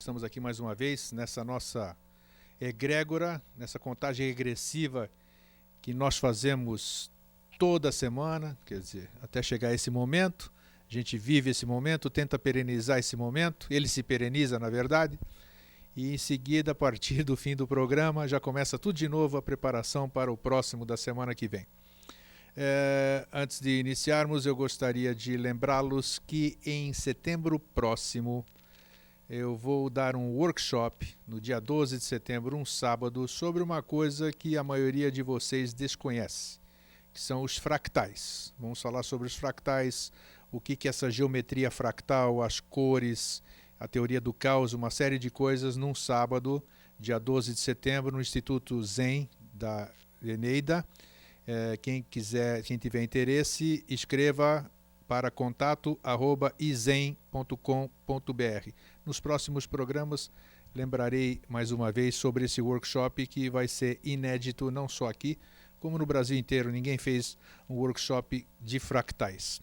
Estamos aqui mais uma vez nessa nossa egrégora, nessa contagem regressiva que nós fazemos toda semana, quer dizer, até chegar esse momento. A gente vive esse momento, tenta perenizar esse momento, ele se pereniza, na verdade, e em seguida, a partir do fim do programa, já começa tudo de novo a preparação para o próximo da semana que vem. Antes de iniciarmos, eu gostaria de lembrá-los que em setembro próximo eu vou dar um workshop no dia 12 de setembro, um sábado, sobre uma coisa que a maioria de vocês desconhece, que são os fractais. Vamos falar sobre os fractais, o que é essa geometria fractal, as cores, a teoria do caos, uma série de coisas, num sábado, dia 12 de setembro, no Instituto Zen da Eneida. Quem tiver interesse, escreva para contato@izen.com.br. Nos próximos programas, lembrarei mais uma vez sobre esse workshop que vai ser inédito, não só aqui, como no Brasil inteiro. Ninguém fez um workshop de fractais.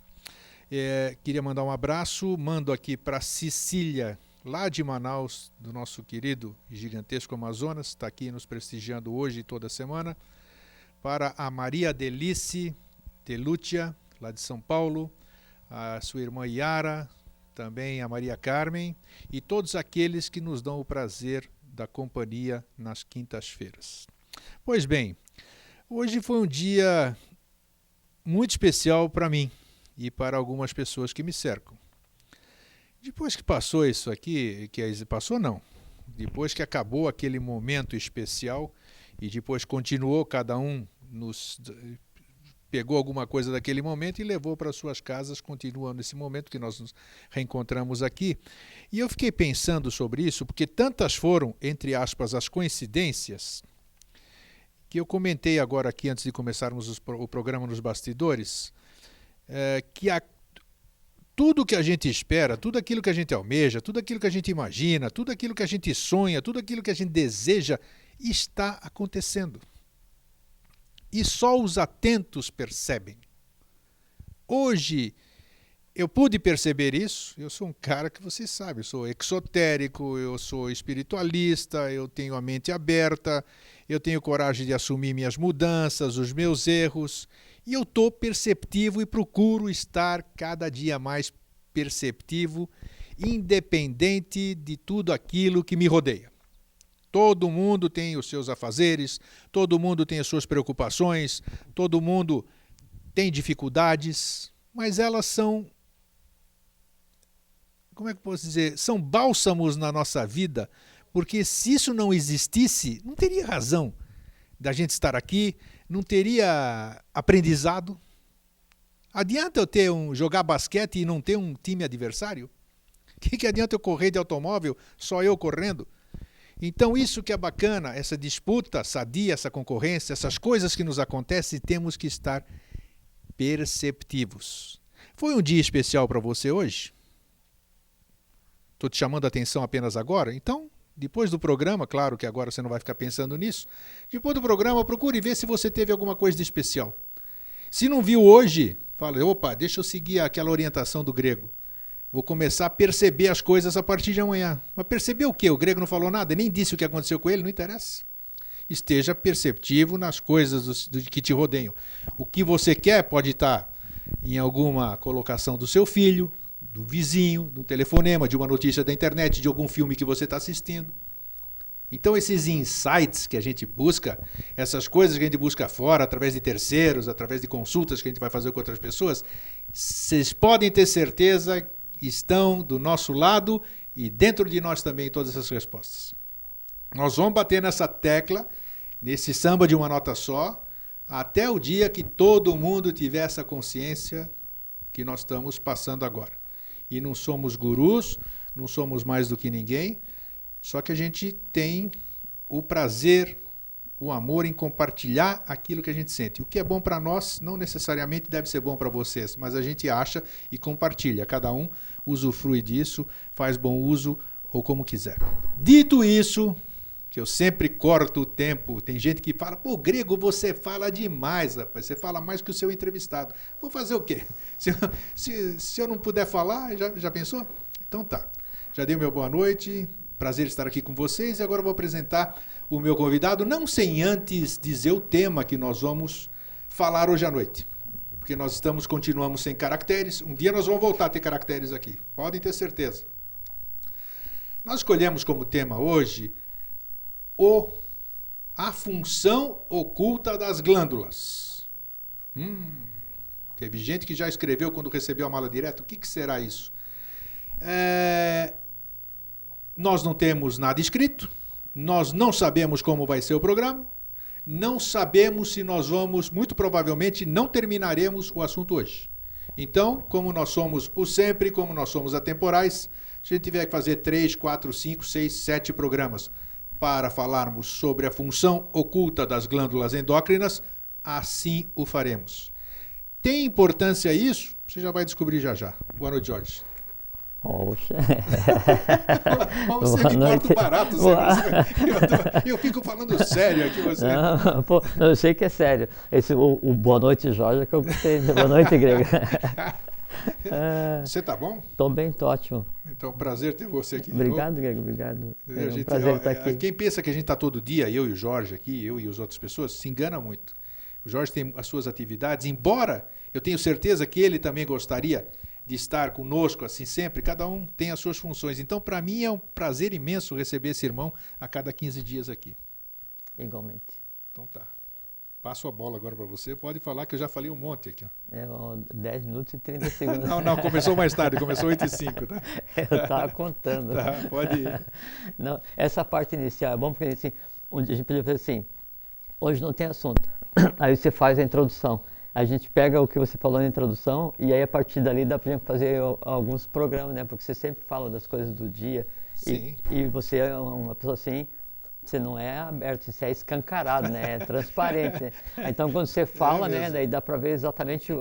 Queria mandar um abraço, mando aqui para Cecília, lá de Manaus, do nosso querido e gigantesco Amazonas, está aqui nos prestigiando hoje e toda semana. Para a Maria Delice Telúcia, lá de São Paulo, a sua irmã Yara, também a Maria Carmen, e todos aqueles que nos dão o prazer da companhia nas quintas-feiras. Pois bem, hoje foi um dia muito especial para mim e para algumas pessoas que me cercam. Depois que passou isso aqui, depois que acabou aquele momento especial e depois continuou, cada um pegou alguma coisa daquele momento e levou para suas casas, continuando esse momento que nós nos reencontramos aqui. E eu fiquei pensando sobre isso, porque tantas foram, entre aspas, as coincidências, que eu comentei agora aqui, antes de começarmos o programa nos bastidores, que tudo que a gente espera, tudo aquilo que a gente almeja, tudo aquilo que a gente imagina, tudo aquilo que a gente sonha, tudo aquilo que a gente deseja, está acontecendo. E só os atentos percebem. Hoje, eu pude perceber isso. Eu sou um cara que vocês sabem, eu sou exotérico, eu sou espiritualista, eu tenho a mente aberta, eu tenho coragem de assumir minhas mudanças, os meus erros, e eu estou perceptivo e procuro estar cada dia mais perceptivo, independente de tudo aquilo que me rodeia. Todo mundo tem os seus afazeres, todo mundo tem as suas preocupações, todo mundo tem dificuldades, mas elas são, como é que eu posso dizer, são bálsamos na nossa vida, porque se isso não existisse, não teria razão da gente estar aqui, não teria aprendizado. Adianta eu jogar basquete e não ter um time adversário? O que adianta eu correr de automóvel, só eu correndo? Então isso que é bacana, essa disputa sadia, essa concorrência, essas coisas que nos acontecem, temos que estar perceptivos. Foi um dia especial para você hoje? Estou te chamando a atenção apenas agora? Então, depois do programa, claro que agora você não vai ficar pensando nisso, depois do programa procure ver se você teve alguma coisa de especial. Se não viu hoje, fala, opa, deixa eu seguir aquela orientação do grego. Vou começar a perceber as coisas a partir de amanhã. Mas perceber o quê? O grego não falou nada, nem disse o que aconteceu com ele, não interessa. Esteja perceptivo nas coisas que te rodeiam. O que você quer pode estar em alguma colocação do seu filho, do vizinho, de um telefonema, de uma notícia da internet, de algum filme que você está assistindo. Então esses insights que a gente busca, essas coisas que a gente busca fora, através de terceiros, através de consultas que a gente vai fazer com outras pessoas, vocês podem ter certeza estão do nosso lado e dentro de nós também todas essas respostas. Nós vamos bater nessa tecla, nesse samba de uma nota só, até o dia que todo mundo tiver essa consciência que nós estamos passando agora. E não somos gurus, não somos mais do que ninguém, só que a gente tem o prazer, o amor em compartilhar aquilo que a gente sente. O que é bom para nós não necessariamente deve ser bom para vocês, mas a gente acha e compartilha. Cada um usufrui disso, faz bom uso ou como quiser. Dito isso, que eu sempre corto o tempo, tem gente que fala, pô, Grego, você fala demais, rapaz, você fala mais que o seu entrevistado. Vou fazer o quê? Se eu não puder falar, já pensou? Então tá. Já dei meu boa noite, prazer estar aqui com vocês e agora eu vou apresentar o meu convidado, não sem antes dizer o tema que nós vamos falar hoje à noite. Porque nós continuamos sem caracteres, um dia nós vamos voltar a ter caracteres aqui, podem ter certeza. Nós escolhemos como tema hoje a função oculta das glândulas. Teve gente que já escreveu quando recebeu a mala direta, o que será isso? Nós não temos nada escrito, nós não sabemos como vai ser o programa, não sabemos se nós vamos, muito provavelmente não terminaremos o assunto hoje. Então, como nós somos o sempre, como nós somos atemporais, se a gente tiver que fazer 3, 4, 5, 6, 7 programas para falarmos sobre a função oculta das glândulas endócrinas, assim o faremos. Tem importância isso? Você já vai descobrir já já. Boa noite, Jorge. Poxa. Você me corta barato. Eu fico falando sério aqui. Você. Não, pô, eu sei que é sério. O Boa Noite, Jorge, é que eu gostei. Boa noite, Grego. Você tá bom? Tô bem, tô ótimo. Então, prazer ter você aqui. Obrigado, Grego, obrigado. É um prazer estar aqui. Quem pensa que a gente está todo dia, eu e o Jorge aqui, eu e as outras pessoas, se engana muito. O Jorge tem as suas atividades, embora eu tenho certeza que ele também gostaria de estar conosco assim sempre, cada um tem as suas funções. Então, para mim é um prazer imenso receber esse irmão a cada 15 dias aqui. Igualmente. Então tá. Passo a bola agora para você. Pode falar que eu já falei um monte aqui. 10 minutos e 30 segundos. Não, começou mais tarde, começou 8h05, tá? Eu estava contando. Tá, pode ir. Não, essa parte inicial é bom porque assim, onde a gente podia fazer assim, hoje não tem assunto. Aí você faz a introdução. A gente pega o que você falou na introdução e aí a partir dali dá pra gente fazer alguns programas, né? Porque você sempre fala das coisas do dia. Sim. E você é uma pessoa assim, você não é aberto, você é escancarado, né? É transparente. Né? Então quando você fala, né? Daí dá pra ver exatamente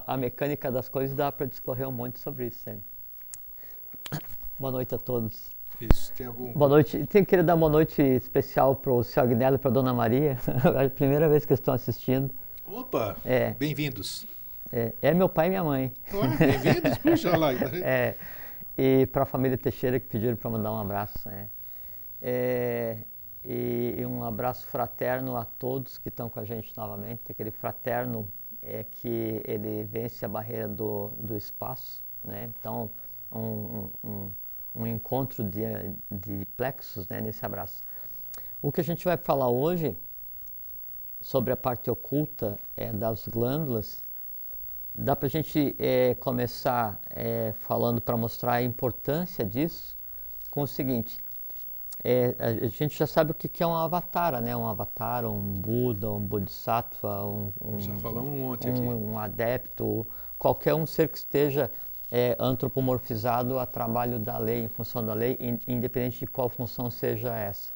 a mecânica das coisas e dá pra discorrer um monte sobre isso. Né? Boa noite a todos. Isso, tem algum... Boa noite. Queria dar uma noite especial pro seu Agnello e pra Dona Maria. É a primeira vez que eles estão assistindo. Opa, bem-vindos. É meu pai e minha mãe. Bem-vindos, puxa lá. E para a família Teixeira que pediram para mandar um abraço. Né? E um abraço fraterno a todos que estão com a gente novamente. Aquele fraterno é que ele vence a barreira do espaço. Né? Então, um encontro de plexos, né, nesse abraço. O que a gente vai falar hoje sobre a parte oculta das glândulas, dá para a gente começar falando para mostrar a importância disso com o seguinte, a gente já sabe o que é um avatara, né? Um avatar, um Buda, um Bodhisattva, já falamos um monte aqui. Um adepto, qualquer um ser que esteja antropomorfizado a trabalho da lei, em função da lei, independente de qual função seja essa.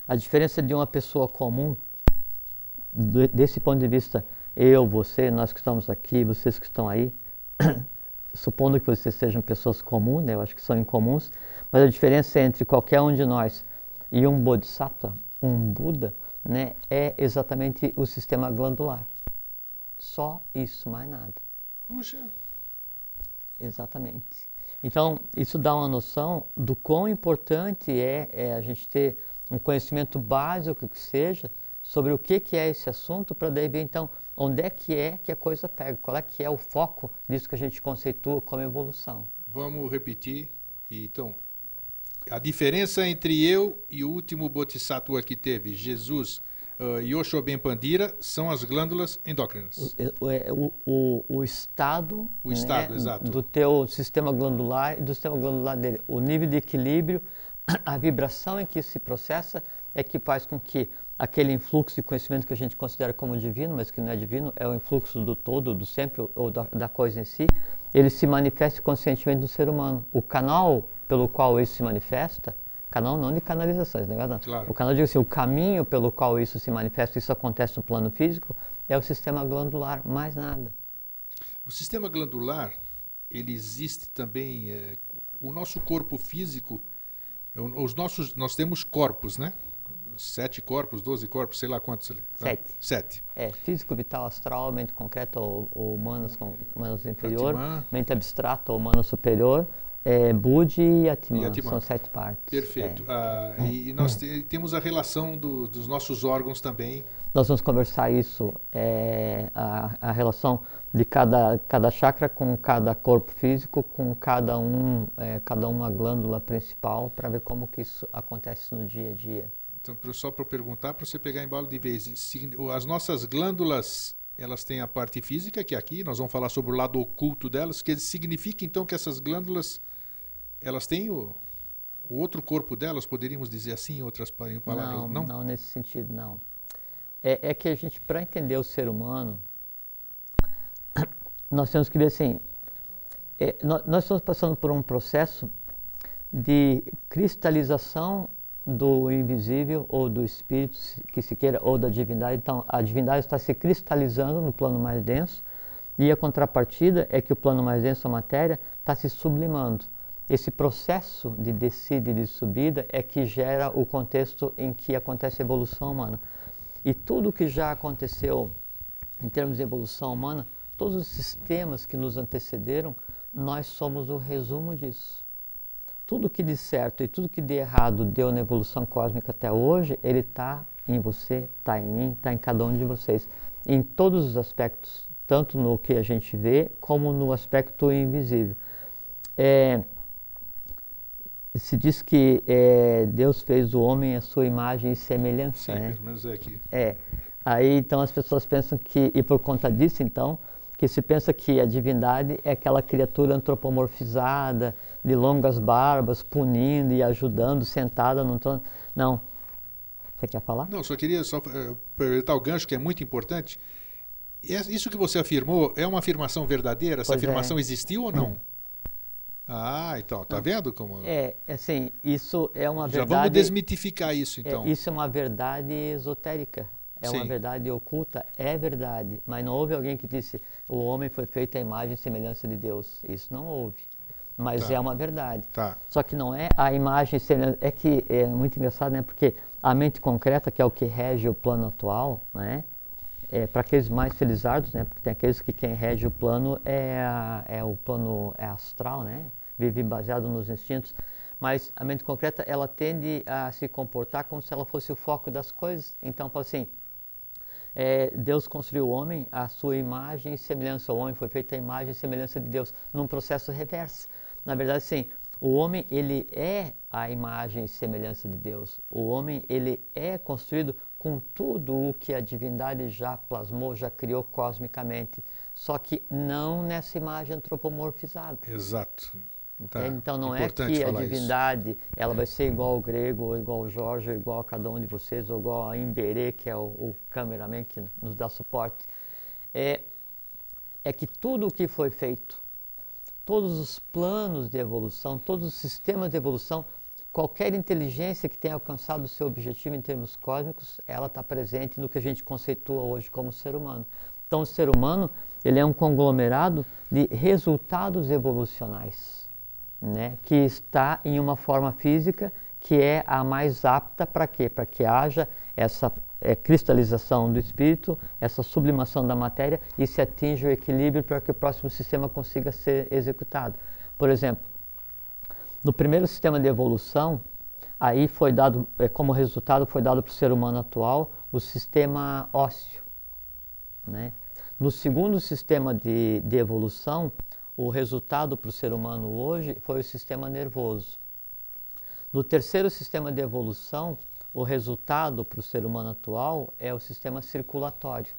A diferença de uma pessoa comum, desse ponto de vista, eu, você, nós que estamos aqui, vocês que estão aí, supondo que vocês sejam pessoas comuns, né, eu acho que são incomuns, mas a diferença entre qualquer um de nós e um Bodhisattva, um Buda, né, é exatamente o sistema glandular. Só isso, mais nada. Puxa. Exatamente. Então, isso dá uma noção do quão importante é a gente ter um conhecimento básico que seja sobre o que é esse assunto, para daí ver, então, onde é que a coisa pega, qual é que é o foco disso que a gente conceitua como evolução. Vamos repetir. Então, a diferença entre eu e o último Bodhisattva que teve, Jesus, Yoshoben Pandira, são as glândulas endócrinas. O estado, o estado, exato, do teu sistema glandular e do sistema glandular dele. O nível de equilíbrio, a vibração em que isso se processa é que faz com que aquele influxo de conhecimento que a gente considera como divino, mas que não é divino, é o influxo do todo, do sempre, ou da coisa em si, ele se manifeste conscientemente no ser humano. O canal pelo qual isso se manifesta, canal não de canalizações, né? Claro. O canal, digo assim, o caminho pelo qual isso se manifesta, isso acontece no plano físico, é o sistema glandular, mais nada. O sistema glandular, ele existe também, o nosso corpo físico, nós temos corpos, né? 7 corpos, 12 corpos, sei lá quantos ali. 7. Físico, vital, astral, mente concreta ou humanos inferior, mente abstrata ou humano superior, Budi e Atman, Atman. são 7 partes. Perfeito. E nós temos a relação dos nossos órgãos também. Nós vamos conversar isso, a relação de cada chakra com cada corpo físico, com cada uma glândula principal, para ver como que isso acontece no dia a dia. Então, só para perguntar, para você pegar embalo de vez, as nossas glândulas, elas têm a parte física, que é aqui, nós vamos falar sobre o lado oculto delas, que significa então que essas glândulas, elas têm o outro corpo delas, poderíamos dizer assim, em outras palavras? Não nesse sentido, não. É que a gente, para entender o ser humano, nós temos que ver assim, nós estamos passando por um processo de cristalização do invisível ou do espírito, que se queira, ou da divindade. Então, a divindade está se cristalizando no plano mais denso, e a contrapartida é que o plano mais denso, a matéria, está se sublimando. Esse processo de descida e de subida é que gera o contexto em que acontece a evolução humana. E tudo que já aconteceu em termos de evolução humana, todos os sistemas que nos antecederam, nós somos o resumo disso. Tudo que de certo e tudo que de errado deu na evolução cósmica até hoje, ele está em você, está em mim, está em cada um de vocês. Em todos os aspectos, tanto no que a gente vê, como no aspecto invisível. Se diz que Deus fez o homem à sua imagem e semelhança. Sim, pelo menos é aqui. Aí então as pessoas pensam que, e por conta disso então, que se pensa que a divindade é aquela criatura antropomorfizada, de longas barbas, punindo e ajudando, sentada no trono. Não. Você quer falar? Não, só queria aproveitar o gancho, que é muito importante. Isso que você afirmou é uma afirmação verdadeira? Essa afirmação existiu ou não? Então, tá vendo como... assim, isso é uma verdade... Já vamos desmitificar isso, então. Isso é uma verdade esotérica. Sim. Uma verdade oculta, é verdade. Mas não houve alguém que disse, o homem foi feito à imagem e semelhança de Deus. Isso não houve. Mas é uma verdade. Só que não é a imagem e semelhança... É que é muito engraçado, né? Porque a mente concreta, que é o que rege o plano atual, né? Para aqueles mais felizardos, né? Porque tem aqueles que quem rege o plano o plano astral, né? Vive baseado nos instintos. Mas a mente concreta, ela tende a se comportar como se ela fosse o foco das coisas. Então, fala assim, Deus construiu o homem à sua imagem e semelhança. O homem foi feito à imagem e semelhança de Deus, num processo reverso. Na verdade, sim, o homem, ele é a imagem e semelhança de Deus. O homem, ele é construído com tudo o que a divindade já plasmou, já criou cosmicamente. Só que não nessa imagem antropomorfizada. Exato. Então não é que a divindade ela vai ser igual ao grego, ou igual ao Jorge, ou igual a cada um de vocês, ou igual a Imberê, que é o cameraman que nos dá suporte. É que tudo o que foi feito, todos os planos de evolução, todos os sistemas de evolução, qualquer inteligência que tenha alcançado o seu objetivo em termos cósmicos, ela está presente no que a gente conceitua hoje como ser humano. Então o ser humano, ele é um conglomerado de resultados evolucionais, né, que está em uma forma física que é a mais apta para quê? Para que haja essa cristalização do espírito, essa sublimação da matéria e se atinja o equilíbrio para que o próximo sistema consiga ser executado. Por exemplo, no primeiro sistema de evolução, aí foi dado, como resultado, foi dado para o ser humano atual o sistema ósseo, né? No segundo sistema de evolução, o resultado para o ser humano hoje foi o sistema nervoso. No terceiro sistema de evolução, o resultado para o ser humano atual é o sistema circulatório.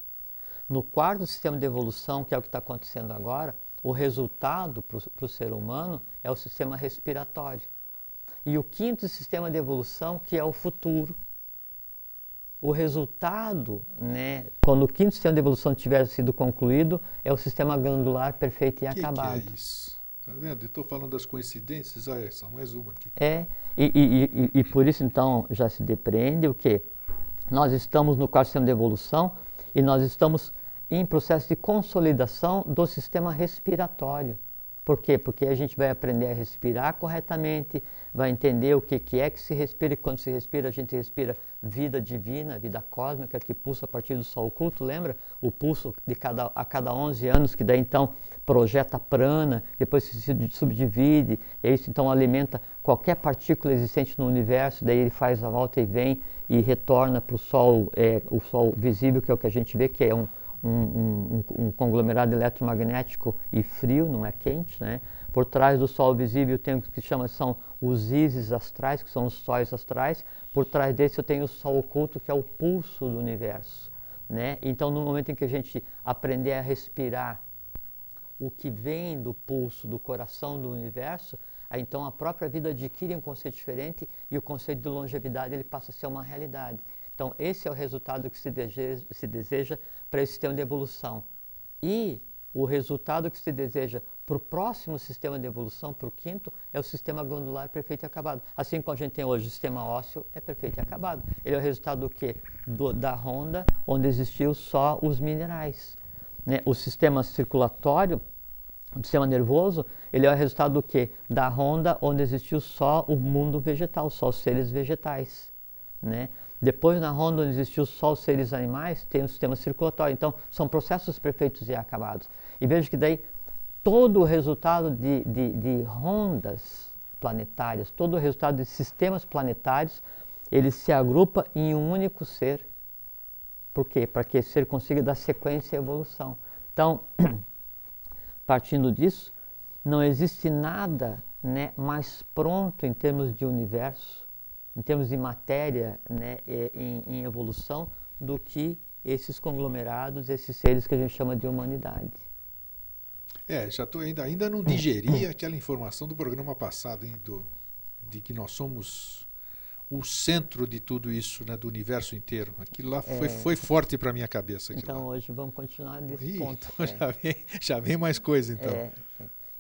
No quarto sistema de evolução, que é o que está acontecendo agora, o resultado para o ser humano é o sistema respiratório. E o quinto sistema de evolução, que é o futuro. O resultado, né, quando o quinto sistema de evolução tiver sido concluído, é o sistema glandular perfeito e acabado. Que é isso? Tá vendo? Eu estou falando das coincidências, olha só, mais uma aqui. E por isso, então, já se depreende o quê? Nós estamos no quarto sistema de evolução e nós estamos em processo de consolidação do sistema respiratório. Por quê? Porque a gente vai aprender a respirar corretamente, vai entender o que é que se respira, e quando se respira, a gente respira vida divina, vida cósmica, que pulsa a partir do sol oculto, lembra? O pulso a cada 11 anos, que daí então projeta prana, depois se subdivide, e isso então alimenta qualquer partícula existente no universo, daí ele faz a volta e vem e retorna para o sol visível, que é o que a gente vê, que é um conglomerado eletromagnético e frio, não é quente, né? Por trás do Sol visível tem o que são os ísis astrais, que são os sóis astrais. Por trás desse eu tenho o Sol oculto, que é o pulso do universo, né? Então, no momento em que a gente aprender a respirar o que vem do pulso, do coração do universo, aí então a própria vida adquire um conceito diferente e o conceito de longevidade ele passa a ser uma realidade. Então, esse é o resultado que se deseja para esse sistema de evolução. E o resultado que se deseja para o próximo sistema de evolução, para o quinto, é o sistema glandular perfeito e acabado. Assim como a gente tem hoje o sistema ósseo, é perfeito e acabado. Ele é o resultado do quê? Da ronda, onde existiu só os minerais. Né? O sistema circulatório, o sistema nervoso, ele é o resultado do quê? Da ronda, onde existiu só o mundo vegetal, só os seres vegetais. Né? Depois, na ronda onde existiu só os seres animais, tem o sistema circulatório. Então, são processos perfeitos e acabados. E veja que daí, todo o resultado de rondas planetárias, todo o resultado de sistemas planetários, ele se agrupa em um único ser. Por quê? Para que esse ser consiga dar sequência e evolução. Então, partindo disso, não existe nada, né, mais pronto em termos de universo, em termos de matéria, né, em evolução, do que esses conglomerados, esses seres que a gente chama de humanidade. Já tô ainda não digeri aquela informação do programa passado, hein, de que nós somos o centro de tudo isso, né, do universo inteiro. Aquilo lá foi forte para minha cabeça. Então, hoje vamos continuar nesse ponto. Então já vem mais coisa, então.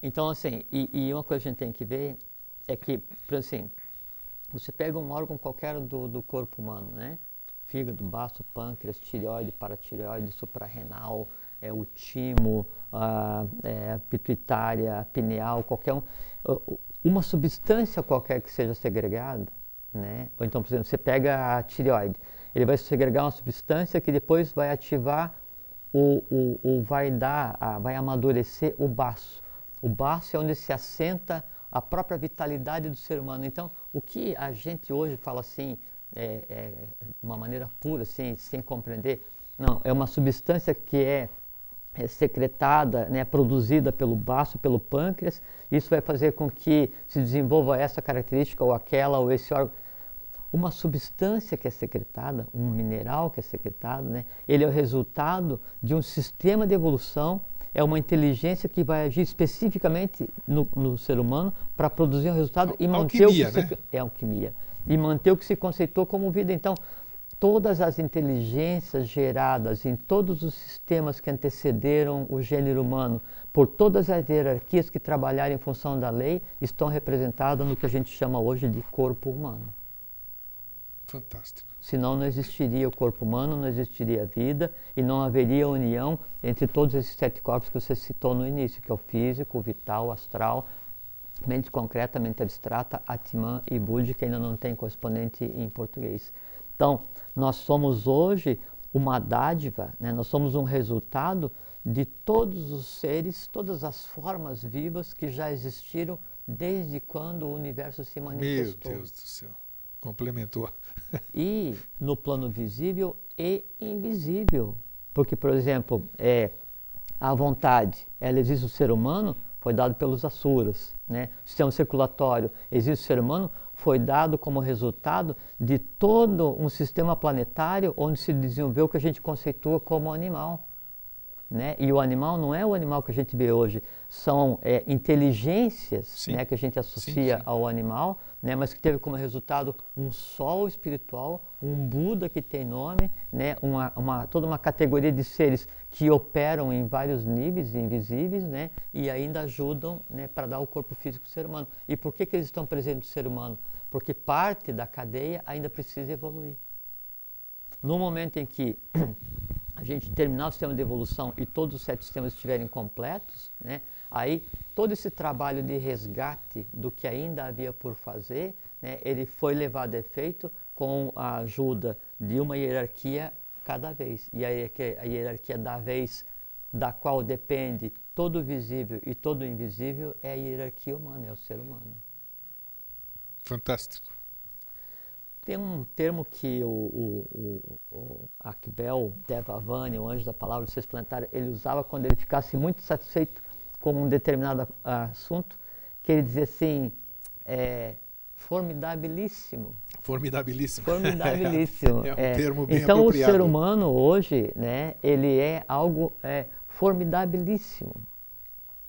Então, assim, e uma coisa que a gente tem que ver é que, assim, você pega um órgão qualquer do corpo humano, né? Fígado, baço, pâncreas, tireoide, paratireoide, suprarrenal, o timo, a pituitária, a pineal, qualquer uma substância qualquer que seja segregada, né? Ou então, por exemplo, você pega a tireoide, ele vai segregar uma substância que depois vai ativar vai amadurecer o baço. O baço é onde se assenta a própria vitalidade do ser humano. Então, o que a gente hoje fala assim, de uma maneira pura, assim, sem compreender, não, é uma substância que é secretada, né, produzida pelo baço, pelo pâncreas. Isso vai fazer com que se desenvolva essa característica ou aquela ou esse órgão. Uma substância que é secretada, um mineral que é secretado, né, ele é o resultado de um sistema de evolução. É uma inteligência que vai agir especificamente no ser humano para produzir um resultado e manter alquimia, o que né? É alquimia. E manter o que se conceitou como vida. Então, todas as inteligências geradas em todos os sistemas que antecederam o gênero humano, por todas as hierarquias que trabalharam em função da lei, estão representadas no que a gente chama hoje de corpo humano. Fantástico. Senão não existiria o corpo humano, não existiria vida e não haveria união entre todos esses 7 corpos que você citou no início, que é o físico, o vital, o astral, mente concreta, mente abstrata, Atman e Budi, que ainda não tem correspondente em português. Então, nós somos hoje uma dádiva, né? Nós somos um resultado de todos os seres, todas as formas vivas que já existiram desde quando o universo se manifestou. Meu Deus do céu. Complementou. E no plano visível e invisível. Porque, por exemplo, a vontade, ela existe no ser humano, foi dado pelos asuras. Né? O sistema circulatório existe no ser humano, foi dado como resultado de todo um sistema planetário onde se desenvolveu o que a gente conceitua como animal. Né? E o animal não é o animal que a gente vê hoje, são inteligências, né, que a gente associa ao animal, né, mas que teve como resultado um sol espiritual, um Buda que tem nome, né, toda uma categoria de seres que operam em vários níveis invisíveis, né, e ainda ajudam, né, para dar o corpo físico do ser humano. E por que eles estão presentes no ser humano? Porque parte da cadeia ainda precisa evoluir. No momento em que a gente terminar o sistema de evolução e todos os 7 sistemas estiverem completos, né, Aí, todo esse trabalho de resgate do que ainda havia por fazer, né, ele foi levado a efeito com a ajuda de uma hierarquia cada vez. E a hierarquia da vez, da qual depende todo o visível e todo o invisível, é a hierarquia humana, é o ser humano. Fantástico. Tem um termo que o Akbel Devavani, o anjo da palavra do Ciência Planetária, ele usava quando ele ficasse muito satisfeito com um determinado assunto, que ele dizia assim, formidabilíssimo. Formidabilíssimo. Formidabilíssimo. É um termo bem então, apropriado. o ser humano hoje, né, ele é algo formidabilíssimo.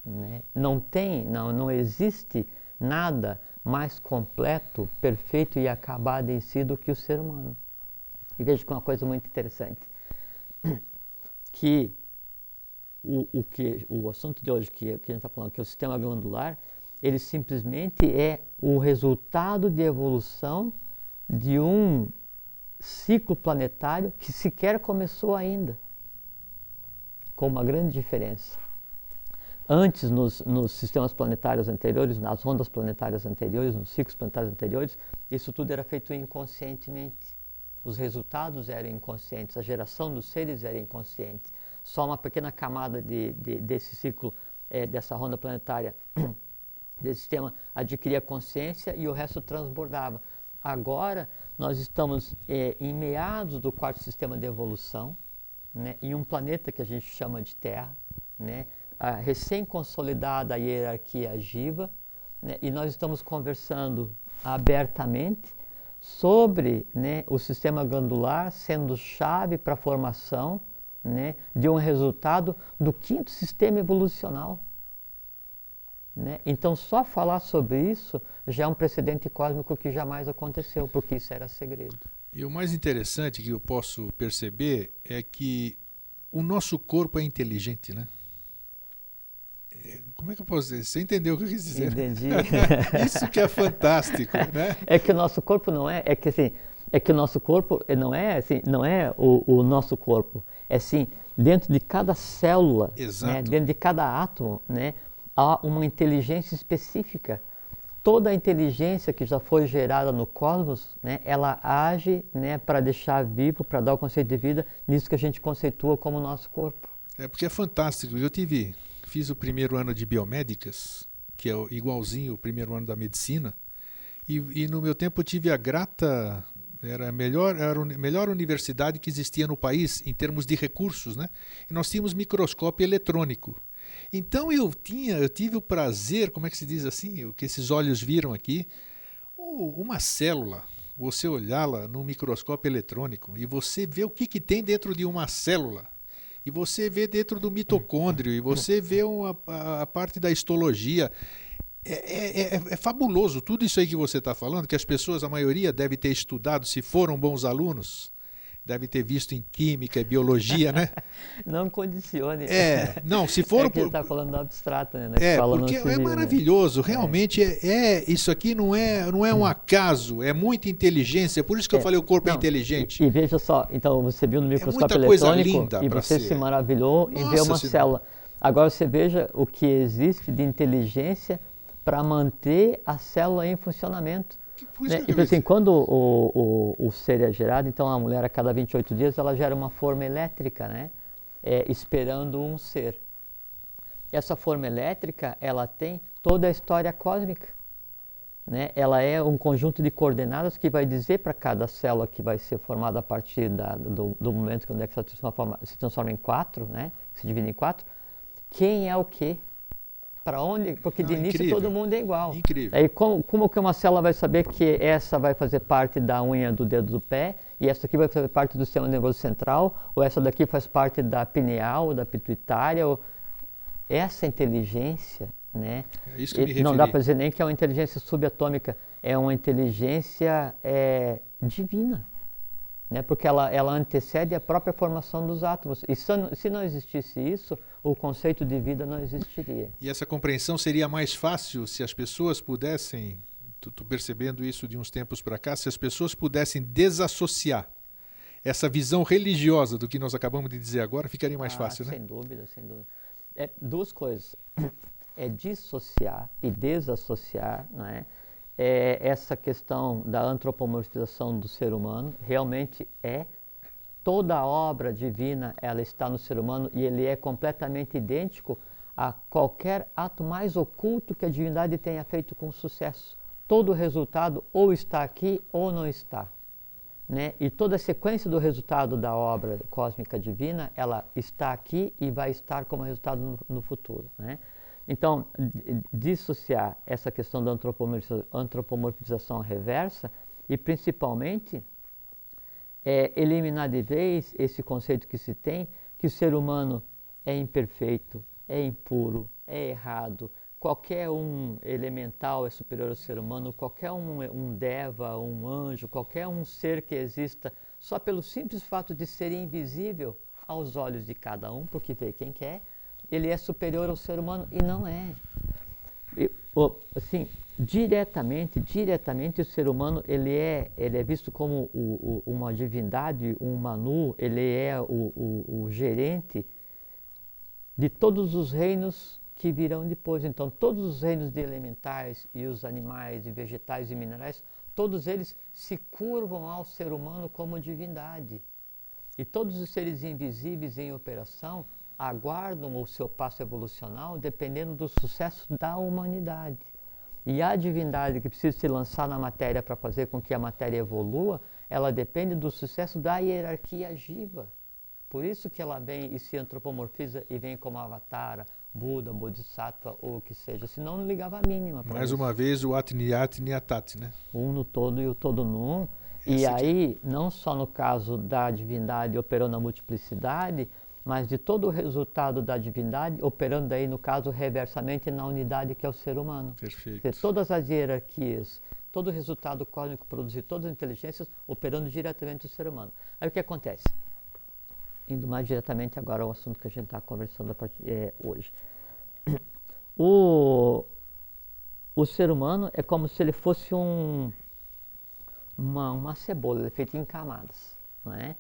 Né? Não existe nada mais completo, perfeito e acabado em si do que o ser humano. E veja que uma coisa muito interessante, que o assunto de hoje que a gente está falando, que é o sistema glandular, ele simplesmente é o resultado de evolução de um ciclo planetário que sequer começou ainda, com uma grande diferença. Antes, nos sistemas planetários anteriores, nas ondas planetárias anteriores, nos ciclos planetários anteriores, isso tudo era feito inconscientemente. Os resultados eram inconscientes, a geração dos seres era inconsciente. Só uma pequena camada desse ciclo, dessa onda planetária, desse sistema, adquiria consciência e o resto transbordava. Agora, nós estamos em meados do quarto sistema de evolução, né, em um planeta que a gente chama de Terra, né, a recém-consolidada hierarquia Jiva, né, e nós estamos conversando abertamente sobre, né, o sistema glandular sendo chave para a formação, né, de um resultado do quinto sistema evolucional. Né? Então, só falar sobre isso já é um precedente cósmico que jamais aconteceu, porque isso era segredo. E o mais interessante que eu posso perceber é que o nosso corpo é inteligente, né? Como é que eu posso dizer? Você entendeu o que eu quis dizer? Entendi. Isso que é fantástico, né? É que o nosso corpo não é que o nosso corpo não é assim, não é o nosso corpo. É assim, dentro de cada célula, né, dentro de cada átomo, né, há uma inteligência específica. Toda a inteligência que já foi gerada no cosmos, né, ela age, né, para deixar vivo, para dar o conceito de vida, nisso que a gente conceitua como nosso corpo. É porque é fantástico. Fiz o primeiro ano de biomédicas, que é igualzinho o primeiro ano da medicina, e no meu tempo eu tive a grata, era a melhor universidade que existia no país em termos de recursos, né? E nós tínhamos microscópio eletrônico. Então eu tive o prazer, como é que se diz assim, o que esses olhos viram aqui, uma célula, você olhá-la no microscópio eletrônico e você vê o que tem dentro de uma célula. E você vê dentro do mitocôndrio, e você vê a parte da histologia. É fabuloso tudo isso aí que você está falando, que as pessoas, a maioria, deve ter estudado, se foram bons alunos, deve ter visto em química e biologia, né? Não condicione. Não, se for... Você está falando do abstrato, né? Porque é maravilhoso, né? Realmente isso aqui não é um acaso, é muita inteligência, por isso que eu falei o corpo é inteligente. E veja só, então você viu no microscópio eletrônico e você se maravilhou em ver uma célula. Agora você veja o que existe de inteligência para manter a célula em funcionamento. Né? Então, assim, quando o ser é gerado, então a mulher a cada 28 dias ela gera uma forma elétrica, né? Esperando um ser. Essa forma elétrica ela tem toda a história cósmica. Né? Ela é um conjunto de coordenadas que vai dizer para cada célula que vai ser formada a partir do momento que ela se transforma em 4, né? Se divide em 4, quem é o quê? Para onde? Porque de início incrível. Todo mundo é igual. Incrível. Aí como que uma célula vai saber que essa vai fazer parte da unha do dedo do pé e essa aqui vai fazer parte do sistema nervoso central ou essa daqui faz parte da pineal, da pituitária? Essa inteligência, né? É isso que eu me referi. Não dá para dizer nem que é uma inteligência subatômica, é uma inteligência divina. Né? Porque ela antecede a própria formação dos átomos. E se não existisse isso, o conceito de vida não existiria. E essa compreensão seria mais fácil se as pessoas pudessem, estou percebendo isso de uns tempos para cá, se as pessoas pudessem desassociar essa visão religiosa do que nós acabamos de dizer agora, ficaria mais fácil, né? Sem dúvida, sem dúvida. Duas coisas. é dissociar e desassociar, né, essa questão da antropomorfização do ser humano. Realmente toda a obra divina, ela está no ser humano e ele é completamente idêntico a qualquer ato mais oculto que a divindade tenha feito com sucesso. Todo o resultado ou está aqui ou não está, né? E toda a sequência do resultado da obra cósmica divina, ela está aqui e vai estar como resultado no futuro, né? Então, dissociar essa questão da antropomorfização reversa e, principalmente, eliminar de vez esse conceito que se tem, que o ser humano é imperfeito, é impuro, é errado, qualquer um elemental é superior ao ser humano, qualquer um deva, um anjo, qualquer um ser que exista, só pelo simples fato de ser invisível aos olhos de cada um, porque vê quem quer, ele é superior ao ser humano e não é. Assim, diretamente o ser humano ele é visto como uma divindade, um Manu, ele é o gerente de todos os reinos que virão depois. Então, todos os reinos de elementais e os animais e vegetais e minerais, todos eles se curvam ao ser humano como divindade. E todos os seres invisíveis em operação aguardam o seu passo evolucional dependendo do sucesso da humanidade. E a divindade que precisa se lançar na matéria para fazer com que a matéria evolua, ela depende do sucesso da hierarquia jiva. Por isso que ela vem e se antropomorfiza e vem como Avatara, Buda, Bodhisattva ou o que seja. Senão não ligava a mínima. Mais uma vez o Atniat Niatat, né? Um no todo e o todo no um. E aí, não só no caso da divindade operando na multiplicidade, mas de todo o resultado da divindade operando daí, no caso, reversamente na unidade que é o ser humano. Perfeito. Quer dizer, todas as hierarquias, todo o resultado cósmico produzido, todas as inteligências operando diretamente no ser humano. Aí o que acontece? Indo mais diretamente agora ao assunto que a gente está conversando hoje. O ser humano é como se ele fosse uma cebola, ele é feito em camadas, não é?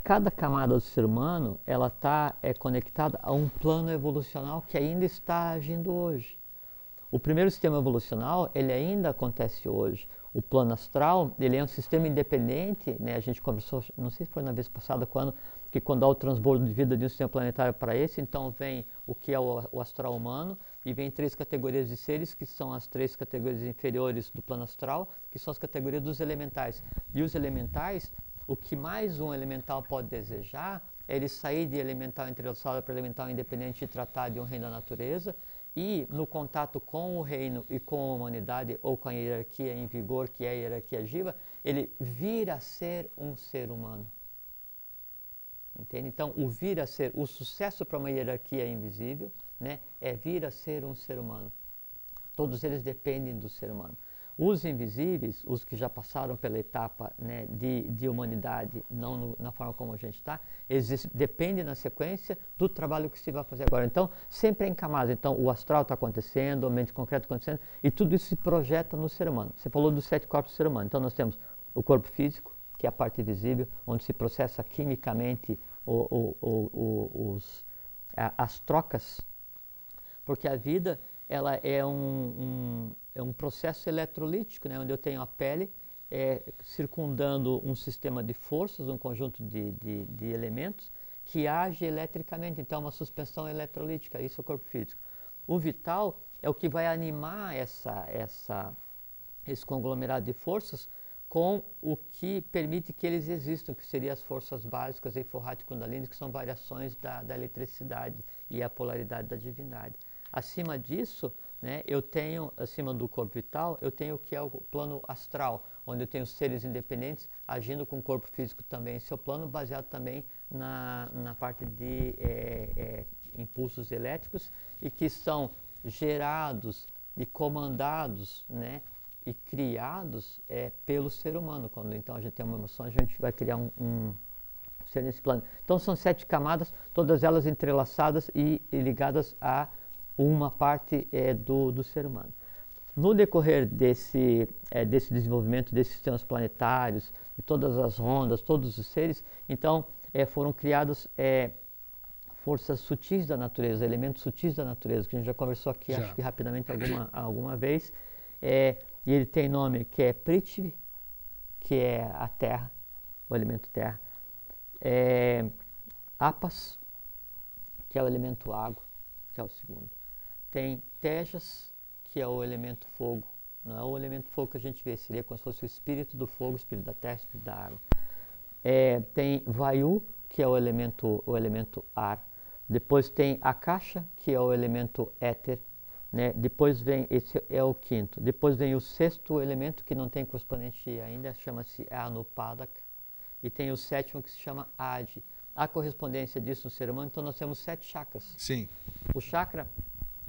Cada camada do ser humano ela é conectada a um plano evolucional que ainda está agindo hoje. O primeiro sistema evolucional ele ainda acontece hoje. O plano astral ele é um sistema independente, né? A gente conversou, não sei se foi na vez passada, quando há o transbordo de vida de um sistema planetário para esse, então vem o que é o astral humano e vem 3 categorias de seres, que são as 3 categorias inferiores do plano astral, que são as categorias dos elementais. E os elementais, o que mais um elemental pode desejar é ele sair de elemental entrelaçado para elemental independente e tratar de um reino da natureza, e no contato com o reino e com a humanidade, ou com a hierarquia em vigor, que é a hierarquia jiva, ele vir a ser um ser humano. Entende? Então, o vir a ser, o sucesso para uma hierarquia invisível, né, é vir a ser um ser humano. Todos eles dependem do ser humano. Os invisíveis, os que já passaram pela etapa, né, de humanidade, não na forma como a gente está, eles dependem na sequência do trabalho que se vai fazer agora. Então, sempre é em camadas. Então, o astral está acontecendo, o mente concreto está acontecendo, e tudo isso se projeta no ser humano. Você falou dos 7 corpos do ser humano. Então, nós temos o corpo físico, que é a parte visível, onde se processa quimicamente as trocas, porque a vida ela é um processo eletrolítico, né, onde eu tenho a pele circundando um sistema de forças, um conjunto de elementos que age eletricamente. Então, é uma suspensão eletrolítica, isso é o corpo físico. O vital é o que vai animar esse conglomerado de forças com o que permite que eles existam, que seriam as forças básicas, Eiforrat e Kundalini, que são variações da eletricidade e a polaridade da divindade. Acima disso, né, eu tenho, acima do corpo vital, eu tenho o que é o plano astral, onde eu tenho seres independentes agindo com o corpo físico também em seu plano, baseado também na parte de impulsos elétricos, e que são gerados e comandados, né, e criados pelo ser humano. Quando então a gente tem uma emoção, a gente vai criar um ser nesse plano. Então são 7 camadas, todas elas entrelaçadas e ligadas a uma parte do ser humano. No decorrer desse desenvolvimento desses sistemas planetários, de todas as ondas, todos os seres, então foram criados forças sutis da natureza, elementos sutis da natureza, que a gente já conversou aqui, Já. acho que rapidamente alguma vez. E ele tem nome que é Prithvi, que é a terra, o elemento terra. Apas, que é o elemento água, que é o segundo. Tem Tejas, que é o elemento fogo. Não é o elemento fogo que a gente vê, seria como se fosse o espírito do fogo, o espírito da terra, o espírito da água. Tem Vayu, que é o elemento ar. Depois tem Akasha, que é o elemento éter. Né? Depois vem, esse é o quinto. Depois vem o sexto elemento, que não tem correspondente ainda, chama-se Anupadaka. E tem o sétimo, que se chama Adi. A correspondência disso no ser humano, então nós temos 7 chakras. Sim. O chakra,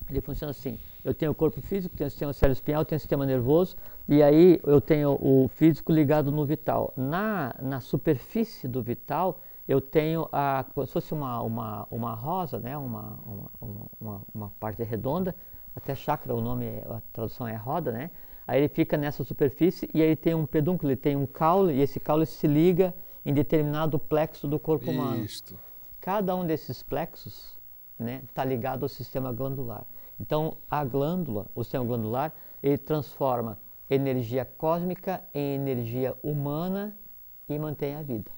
ele funciona assim: eu tenho o corpo físico, tenho o sistema cérebro-espinhal, tenho o sistema nervoso, e aí eu tenho o físico ligado no vital. Na superfície do vital, eu tenho como se fosse uma rosa, né? uma parte redonda, até chakra, o nome, a tradução é roda, né? Aí ele fica nessa superfície e aí tem um pedúnculo, ele tem um caule, e esse caule se liga em determinado plexo do corpo humano. Isto. Cada um desses plexos, né, está ligado ao sistema glandular. Então, a glândula, o sistema glandular, ele transforma energia cósmica em energia humana e mantém a vida.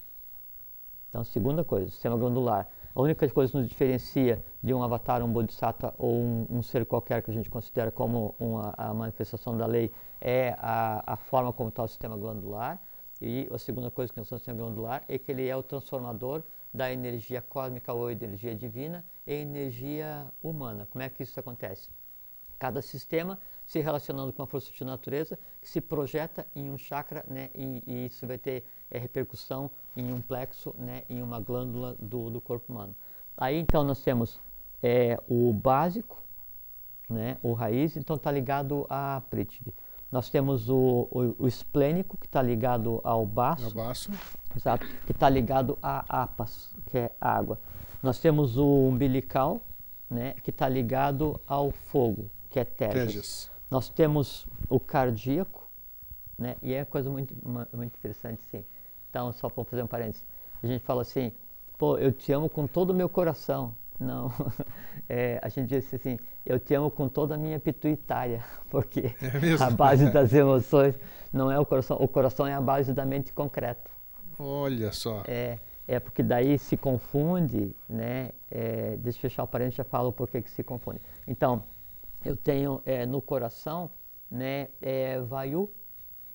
Então, segunda coisa, o sistema glandular. A única coisa que nos diferencia de um avatar, um bodhisattva ou um ser qualquer que a gente considera como a manifestação da lei é a forma como está o sistema glandular. E a segunda coisa que nós temos no sistema glandular é que ele é o transformador da energia cósmica ou energia divina em energia humana. Como é que isso acontece? Cada sistema se relacionando com uma força de natureza que se projeta em um chakra, né, e isso vai ter repercussão em um plexo, né, em uma glândula do corpo humano. Aí então nós temos o básico, né, o raiz, então está ligado a Prithvi. Nós temos o esplênico, que está ligado ao baço, exato, que está ligado a apas, que é água. Nós temos o umbilical, né, que está ligado ao fogo, que é Tejas. Nós temos o cardíaco, né, e é coisa muito interessante, sim. Então, só para fazer um parênteses, a gente fala assim: pô, eu te amo com todo o meu coração. Não, a gente diz assim: eu te amo com toda a minha pituitária, porque a base das emoções não é o coração é a base da mente concreta. Olha só. Porque daí se confunde, né? Deixa eu fechar o parênteses, já falo por que se confunde. Então, eu tenho no coração, né, Vayu,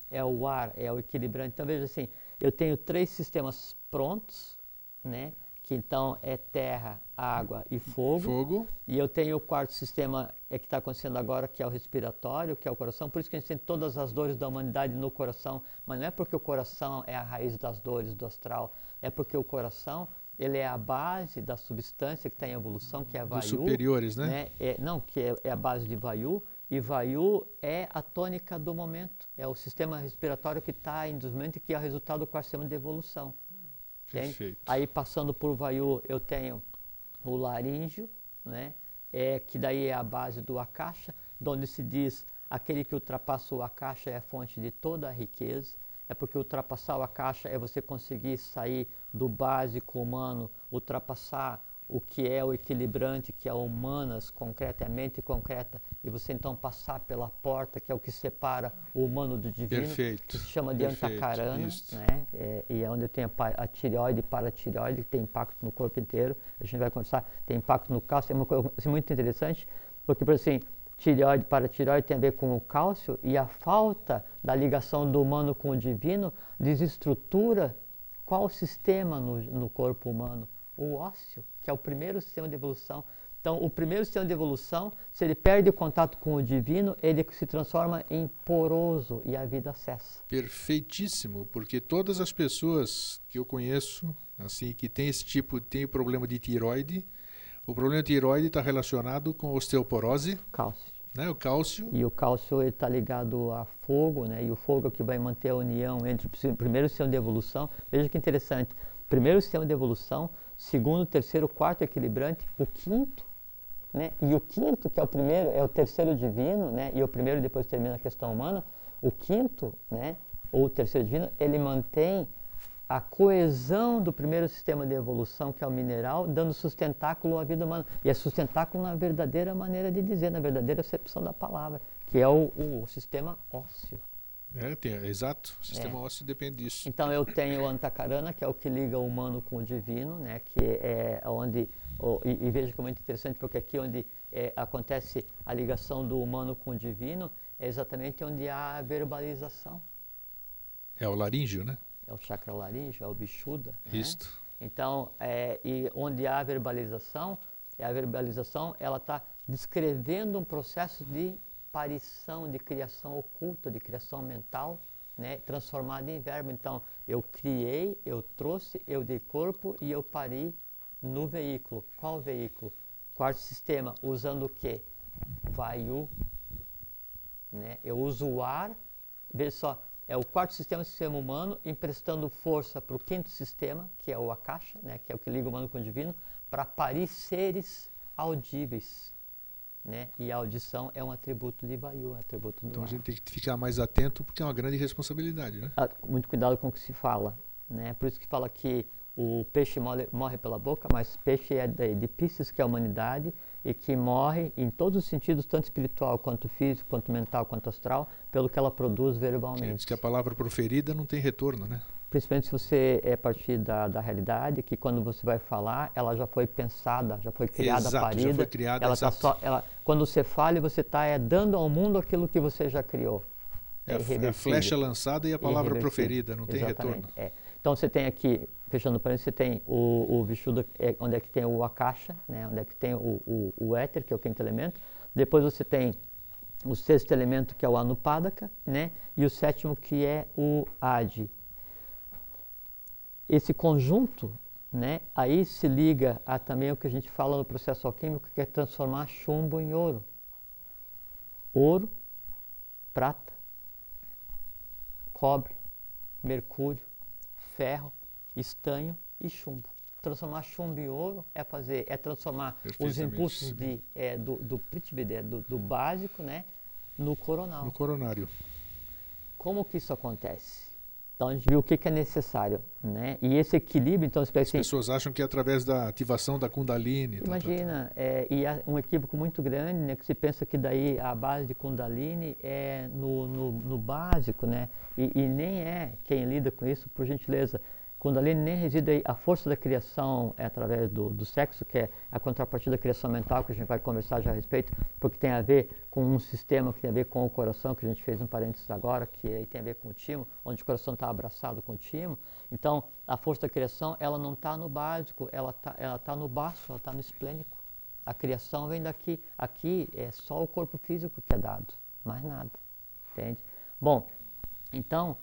é o ar, é o equilibrante. Então, veja assim, eu tenho 3 sistemas prontos, né? Que então é terra, água e fogo. E eu tenho o 4º sistema que está acontecendo agora, que é o respiratório, que é o coração. Por isso que a gente tem todas as dores da humanidade no coração. Mas não é porque o coração é a raiz das dores do astral. É porque o coração, ele é a base da substância que está em evolução, que é a Vayu. Dos superiores, né? Que é a base de Vayu. E Vayu é a tônica do momento. É o sistema respiratório que está em desenvolvimento e que é o resultado do 4º sistema de evolução. Perfeito. Aí passando por Vayu eu tenho o laríngeo, né? Que daí é a base do Akasha, onde se diz: aquele que ultrapassa o Akasha é a fonte de toda a riqueza. É porque ultrapassar o Akasha é você conseguir sair do básico humano, ultrapassar o que é o equilibrante, que é o humanas, concreta, é a mente concreta, e você então passar pela porta, que é o que separa o humano do divino, que se chama de Antakarana, né? E é onde tem a tireoide e paratireoide, que tem impacto no corpo inteiro. A gente vai conversar, tem impacto no cálcio, é uma coisa muito interessante, porque, por assim, tireoide e paratireoide tem a ver com o cálcio, e a falta da ligação do humano com o divino desestrutura qual sistema no corpo humano? O ósseo, que é o primeiro sistema de evolução. Então, o primeiro sistema de evolução, se ele perde o contato com o divino, ele se transforma em poroso e a vida cessa. Perfeitíssimo, porque todas as pessoas que eu conheço, assim, que tem tem problema de tireoide, o problema de tireoide está relacionado com osteoporose. Cálcio. Né, o cálcio. E o cálcio está ligado a fogo, né? E o fogo é o que vai manter a união entre o primeiro sistema de evolução. Veja que interessante. Primeiro sistema de evolução, segundo, terceiro, quarto equilibrante, o quinto, né? E o quinto, que é o primeiro, é o terceiro divino, né? E o primeiro depois termina a questão humana. O quinto, né? Ou o terceiro divino, ele mantém a coesão do primeiro sistema de evolução, que é o mineral, dando sustentáculo à vida humana. E é sustentáculo na verdadeira maneira de dizer, na verdadeira acepção da palavra, que é o sistema ósseo. Exato, o sistema ósseo depende disso. Então eu tenho o Antakarana, que é o que liga o humano com o divino, né, que é onde, e veja que é muito interessante, porque aqui onde acontece a ligação do humano com o divino, é exatamente onde há a verbalização. É o laríngeo, né? É o chakra laríngeo, é o Vishuddha. Isto. Né? Então, e onde há a verbalização ela está descrevendo um processo de aparição, de criação oculta, de criação mental, né, transformada em verbo. Então, eu criei, eu trouxe, eu dei corpo e eu pari no veículo. Qual veículo? Quarto sistema, usando o quê? Vayu. Né? Eu uso o ar, veja só, é o quarto sistema humano, emprestando força para o quinto sistema, que é o Akasha, né, que é o que liga o humano com o divino, para parir seres audíveis. Né? E a audição é um atributo de Vayu, um atributo do Então ar. a gente tem que ficar mais atento, porque é uma grande responsabilidade, né? Muito cuidado com o que se fala. Né? Por isso que fala que o peixe morre pela boca, mas peixe é de Pisces, que é a humanidade, e que morre em todos os sentidos, tanto espiritual, quanto físico, quanto mental, quanto astral, pelo que ela produz verbalmente. Diz que a palavra proferida não tem retorno, né? Principalmente se você é partir da realidade, que quando você vai falar, ela já foi pensada, já foi criada, exato, parida. Já foi criada, ela tá só, quando você fala, você está dando ao mundo aquilo que você já criou. É a flecha lançada e a palavra proferida, não tem retorno. Então você tem aqui, fechando para isso, você tem o Vishuddha, onde é que tem o Akasha, né, onde é que tem o éter, que é o quinto elemento. Depois você tem o sexto elemento, que é o Anupadaka, né, e o sétimo, que é o Adi. Esse conjunto, né, aí se liga a também o que a gente fala no processo alquímico, que é transformar chumbo em ouro. Ouro, prata, cobre, mercúrio, ferro, estanho e chumbo. Transformar chumbo em ouro é transformar os impulsos do Prithvi, do básico, né, no coronal. No coronário. Como que isso acontece? Então a gente viu o que é necessário, né? E esse equilíbrio, então as pessoas acham que é através da ativação da Kundalini. Imagina, e há um equívoco muito grande, né? Que se pensa que daí a base de Kundalini é no básico, né? E nem é quem lida com isso, por gentileza. Kundalini nem reside aí, a força da criação é através do sexo, que é a contrapartida da criação mental, que a gente vai conversar já a respeito, porque tem a ver com um sistema que tem a ver com o coração, que a gente fez um parênteses agora, que aí tem a ver com o timo, onde o coração está abraçado com o timo. Então, a força da criação, ela não está no básico, ela tá no baixo, ela está no esplênico. A criação vem daqui. Aqui é só o corpo físico que é dado, mais nada, entende? Bom, então,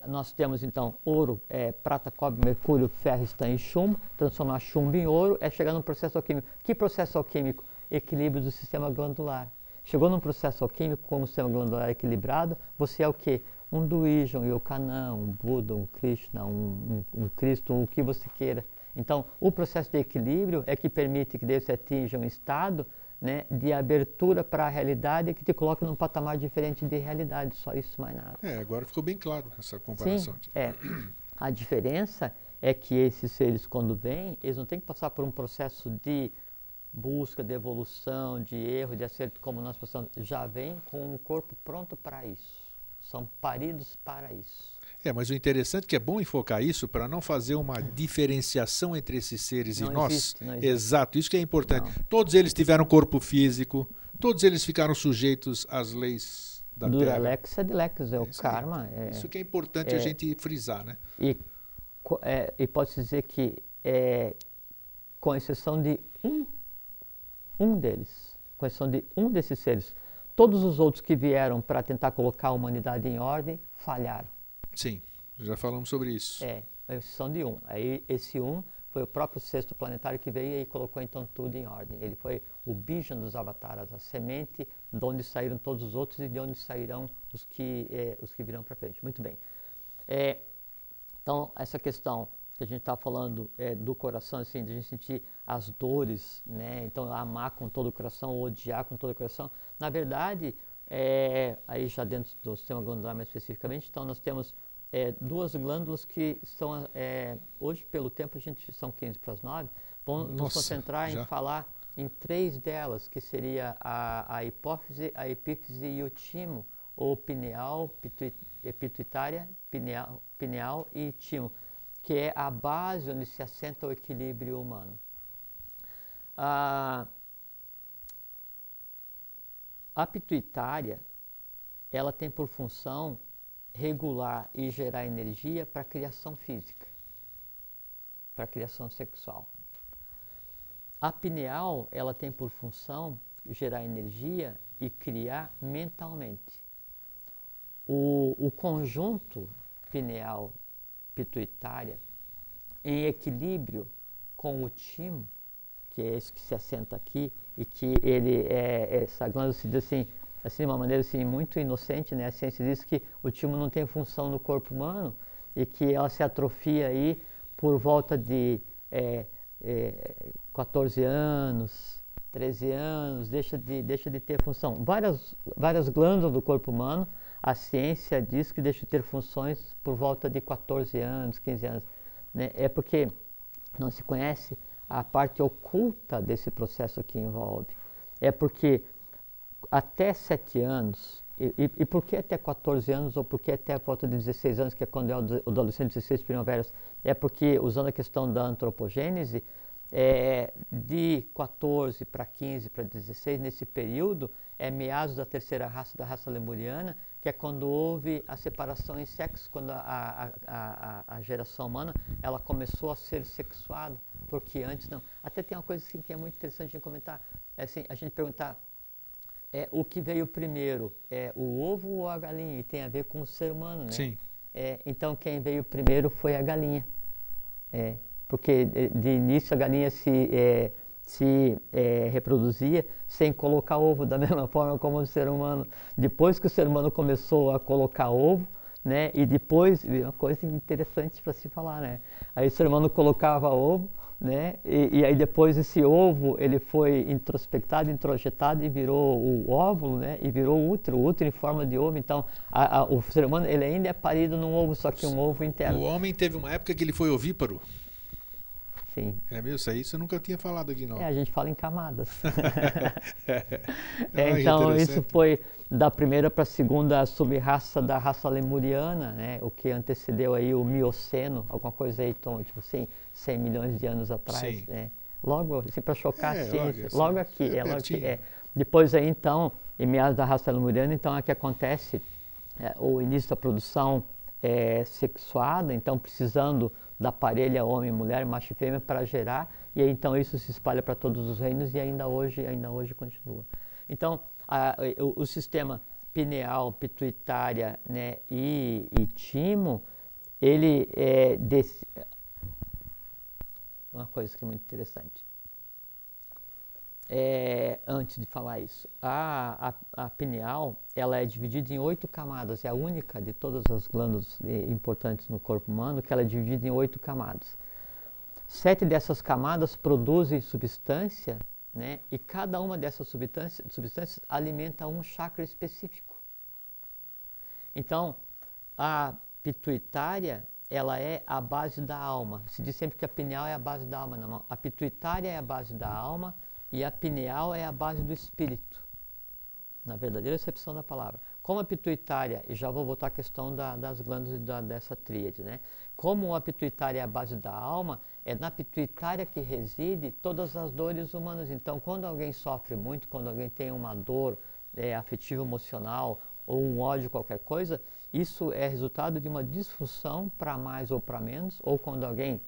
nós temos então ouro, prata, cobre, mercúrio, ferro, estanho e chumbo. Transformar chumbo em ouro é chegar num processo alquímico. Que processo alquímico? Equilíbrio do sistema glandular. Chegou num processo alquímico com o sistema glandular equilibrado, você é o quê? Um Duija, um Yokanã, um Buda, um Krishna, um Cristo, o que você queira. Então, o processo de equilíbrio é que permite que você atinja um estado, né, de abertura para a realidade que te coloca num patamar diferente de realidade, só isso, mais nada. Agora ficou bem claro essa comparação. Sim, aqui. A diferença é que esses seres, quando vêm, eles não têm que passar por um processo de busca, de evolução, de erro, de acerto, como nós passamos. Já vêm com um corpo pronto para isso. São paridos para isso. Mas o interessante é que é bom enfocar isso para não fazer uma diferenciação entre esses seres e nós. Não existe. Exato, isso que é importante. Não. Todos eles tiveram corpo físico, todos eles ficaram sujeitos às leis da Terra. Duralex é de lex, é o karma. Isso que é importante a gente frisar, né? E pode-se dizer que, com exceção de um deles, com exceção de um desses seres, todos os outros que vieram para tentar colocar a humanidade em ordem, falharam. Sim, já falamos sobre isso. A exceção de um. Aí esse um foi o próprio sexto planetário que veio e colocou então tudo em ordem. Ele foi o bijan dos avataras, a semente de onde saíram todos os outros e de onde sairão os que virão para frente. Muito bem. Então, essa questão que a gente está falando do coração, assim, de a gente sentir as dores, né? Então, amar com todo o coração, odiar com todo o coração. Na verdade, aí já dentro do sistema glandular mais especificamente, então nós temos duas glândulas que são, hoje pelo tempo a gente são 15 para as 9, vamos nos concentrar em falar em 3 delas, que seria a hipófise, a epífise e o timo, ou pineal, pituitária, pineal e timo, que é a base onde se assenta o equilíbrio humano. A pituitária, ela tem por função regular e gerar energia para a criação física, para a criação sexual. A pineal, ela tem por função gerar energia e criar mentalmente. O conjunto pineal-pituitária, em equilíbrio com o timo, que é esse que se assenta aqui, e que ele essa glândula se diz assim de uma maneira assim, muito inocente, né? A ciência diz que o timo não tem função no corpo humano e que ela se atrofia aí por volta de 14 anos, 13 anos, deixa de ter função. Várias glândulas do corpo humano, a ciência diz que deixa de ter funções por volta de 14 anos, 15 anos. Né? É porque não se conhece a parte oculta desse processo que envolve. É porque até 7 anos, e por que até 14 anos, ou por que até a volta de 16 anos, que é quando é o adolescente, 16 primaveras? É porque, usando a questão da antropogênese, de 14 para 15 para 16, nesse período, meados da terceira raça, da raça lemuriana, que é quando houve a separação em sexos, quando a geração humana ela começou a ser sexuada, porque antes não. Até tem uma coisa assim, que é muito interessante de comentar, assim, a gente perguntar o que veio primeiro, o ovo ou a galinha? E tem a ver com o ser humano, né? Sim. Então, quem veio primeiro foi a galinha. Porque de início a galinha se reproduzia sem colocar ovo, da mesma forma como o ser humano. Depois que o ser humano começou a colocar ovo, né? E depois, uma coisa interessante para se falar, né? Aí o ser humano colocava ovo, né? E aí depois esse ovo ele foi introspectado, introjetado e virou o óvulo, né? E virou o útero em forma de ovo. Então o ser humano ele ainda é parido num ovo, só que um ovo interno. O homem teve uma época que ele foi ovíparo. Sim. É mesmo? Isso eu nunca tinha falado aqui, não. A gente fala em camadas. Então isso foi da primeira para a segunda sub-raça da raça lemuriana, né? O que antecedeu aí o Mioceno, alguma coisa aí, tipo assim, 100 milhões de anos atrás, né? Logo, assim, para chocar a ciência, logo aqui, logo aqui. Depois aí, então, em meados da raça lemuriana, então é que acontece o início da produção sexuada, então precisando da parelha homem e mulher, macho e fêmea, para gerar, e aí, então isso se espalha para todos os reinos e ainda hoje continua. Então, o sistema pineal, pituitária, né, e timo, ele uma coisa que é muito interessante. Antes de falar isso, a pineal ela é dividida em 8 camadas, é a única de todas as glândulas importantes no corpo humano que ela é dividida em 8 camadas. 7 dessas camadas produzem substância, né? E cada uma dessas substâncias alimenta um chakra específico. Então, a pituitária ela é a base da alma. Se diz sempre que a pineal é a base da alma, não. A pituitária é a base da alma e a pineal é a base do espírito, na verdadeira acepção da palavra. Como a pituitária, e já vou voltar à questão das glândulas dessa tríade, né? Como a pituitária é a base da alma, é na pituitária que reside todas as dores humanas. Então, quando alguém sofre muito, quando alguém tem uma dor afetiva, emocional, ou um ódio, qualquer coisa, isso é resultado de uma disfunção para mais ou para menos, ou quando alguém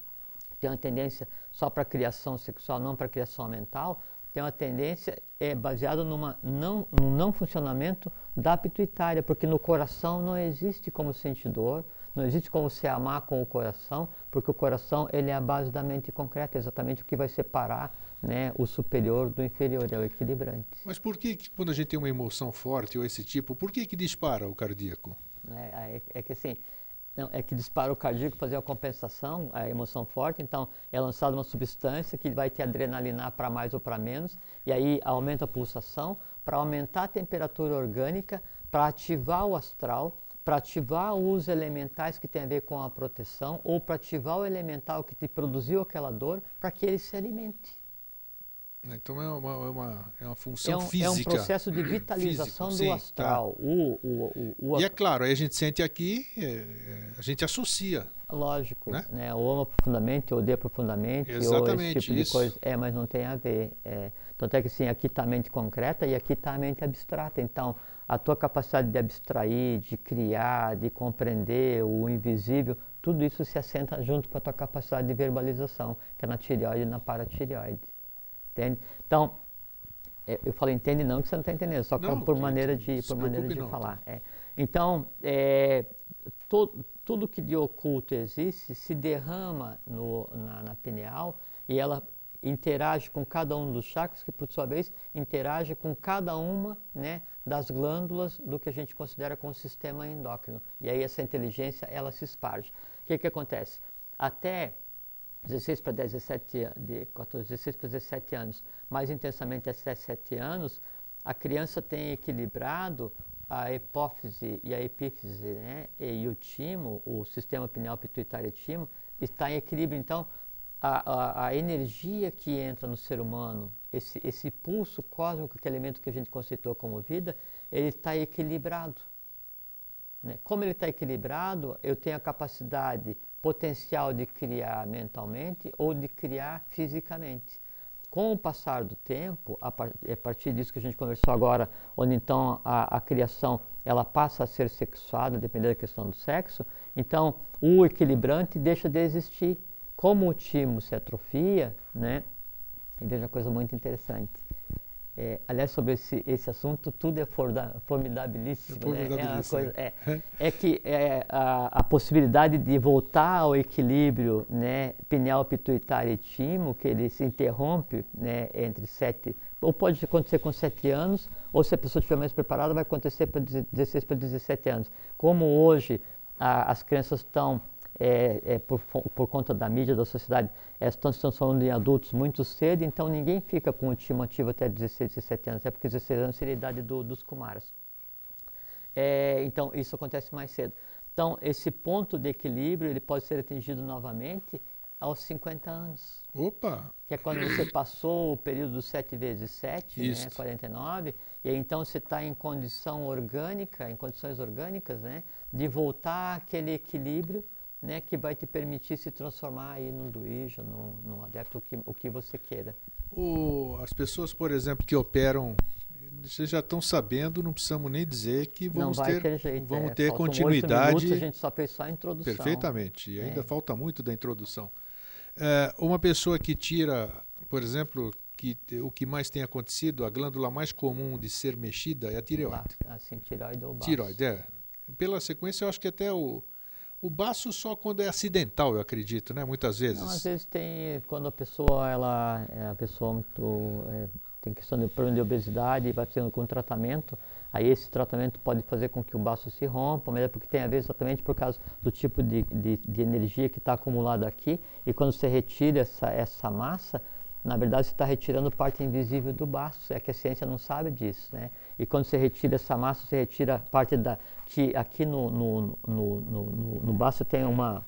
tem uma tendência só para a criação sexual, não para a criação mental, tem uma tendência baseada no não funcionamento da pituitária, porque no coração não existe como sentir dor, não existe como se amar com o coração, porque o coração ele é a base da mente concreta, exatamente o que vai separar, né, o superior do inferior, é o equilibrante. Mas por que quando a gente tem uma emoção forte ou esse tipo, por que dispara o cardíaco? Que assim, é que dispara o cardíaco fazer a compensação, a emoção forte, então é lançada uma substância que vai te adrenalinar para mais ou para menos, e aí aumenta a pulsação, para aumentar a temperatura orgânica, para ativar o astral, para ativar os elementais que tem a ver com a proteção ou para ativar o elemental que te produziu aquela dor para que ele se alimente. Então é uma função É um física. processo de vitalização físico, do sim, astral. Tá. E é claro, aí a gente sente aqui, a gente associa. Lógico, né? Né? Ou ama profundamente, ou odeia profundamente, Exatamente, ou esse tipo isso. de coisa. Mas não tem a ver. Tanto é que assim, aqui está a mente concreta e aqui está a mente abstrata. Então, a tua capacidade de abstrair, de criar, de compreender o invisível, tudo isso se assenta junto com a tua capacidade de verbalização, que é na tireoide e na paratireoide. Entende? Então, eu falo entende não, que você não está entendendo, só não, por maneira de não, falar. Então, tudo que de oculto existe se derrama na pineal e ela interage com cada um dos chakras, que por sua vez interage com cada uma, né, das glândulas do que a gente considera como sistema endócrino. E aí essa inteligência, ela se esparge. O que acontece? Até 16 para 17, de 14, 16 para 17 anos, mais intensamente até 17 anos, a criança tem equilibrado a hipófise e a epífise, né? E o timo, o sistema pineal pituitário e timo, está em equilíbrio. Então, a energia que entra no ser humano, esse pulso cósmico, que é o elemento que a gente conceitou como vida, ele está equilibrado. Né? Como ele está equilibrado, eu tenho a capacidade potencial de criar mentalmente ou de criar fisicamente. Com o passar do tempo, a partir disso que a gente conversou agora, onde então a criação ela passa a ser sexuada, dependendo da questão do sexo, então o equilibrante deixa de existir. Como o timo se atrofia, né? E veja uma coisa muito interessante. Aliás, sobre esse assunto, tudo é formidabilíssimo. É que a possibilidade de voltar ao equilíbrio, né, pineal, pituitário e timo, que ele se interrompe, né, entre 7, ou pode acontecer com 7 anos, ou se a pessoa estiver mais preparada, vai acontecer para 16 para 17 anos. Como hoje as crianças estão, por conta da mídia, da sociedade, estão se transformando em adultos muito cedo, então ninguém fica com o timo ativo até 16, 17 anos, até porque 16 anos seria a idade dos Kumaras. Então, isso acontece mais cedo. Então, esse ponto de equilíbrio, ele pode ser atingido novamente aos 50 anos. Opa! Que é quando você passou o período dos 7 vezes 7, né, 49, e aí então você está em condição orgânica, em condições orgânicas, né, de voltar àquele equilíbrio, né, que vai te permitir se transformar aí num duíja, num adepto, o que você queira. As pessoas, por exemplo, que operam, vocês já estão sabendo, não precisamos nem dizer que vamos ter continuidade. 8 minutos, a gente só fez só a introdução. Perfeitamente, e ainda falta muito da introdução. Uma pessoa que tira, por exemplo, o que mais tem acontecido, a glândula mais comum de ser mexida é a tireoide. Assim, tireoide ou baço. Tireoide, Pela sequência, eu acho que até o baço só quando é acidental, eu acredito, né? Muitas vezes. Não, às vezes tem, quando a pessoa, tem questão de problema de obesidade e vai precisando com tratamento, aí esse tratamento pode fazer com que o baço se rompa, mas é porque tem a ver exatamente por causa do tipo de energia que está acumulada aqui, e quando você retira essa massa, na verdade você está retirando parte invisível do baço, é que a ciência não sabe disso, né? E quando você retira essa massa, você retira parte que aqui no baço tem uma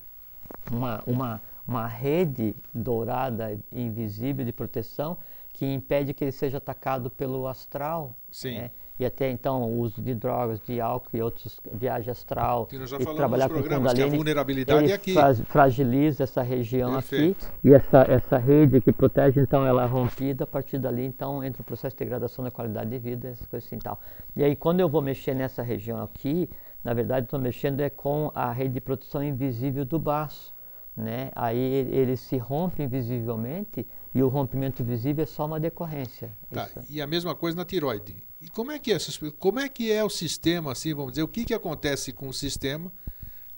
rede dourada invisível de proteção que impede que ele seja atacado pelo astral. Sim. Né? E até então o uso de drogas, de álcool e outros, viagem astral, que nós já e trabalhar com Kundalini, que a vulnerabilidade ele é aqui. Fragiliza essa região. Perfeito. Aqui, e essa rede que protege, então ela é rompida, a partir dali então entra o processo de degradação da qualidade de vida, essas coisas assim tal. E aí quando eu vou mexer nessa região aqui, na verdade estou mexendo com a rede de proteção invisível do baço. Né? Aí ele se rompe invisivelmente e o rompimento visível é só uma decorrência. Tá, e a mesma coisa na tireoide. E como é que é o sistema, assim, vamos dizer, o que acontece com o sistema,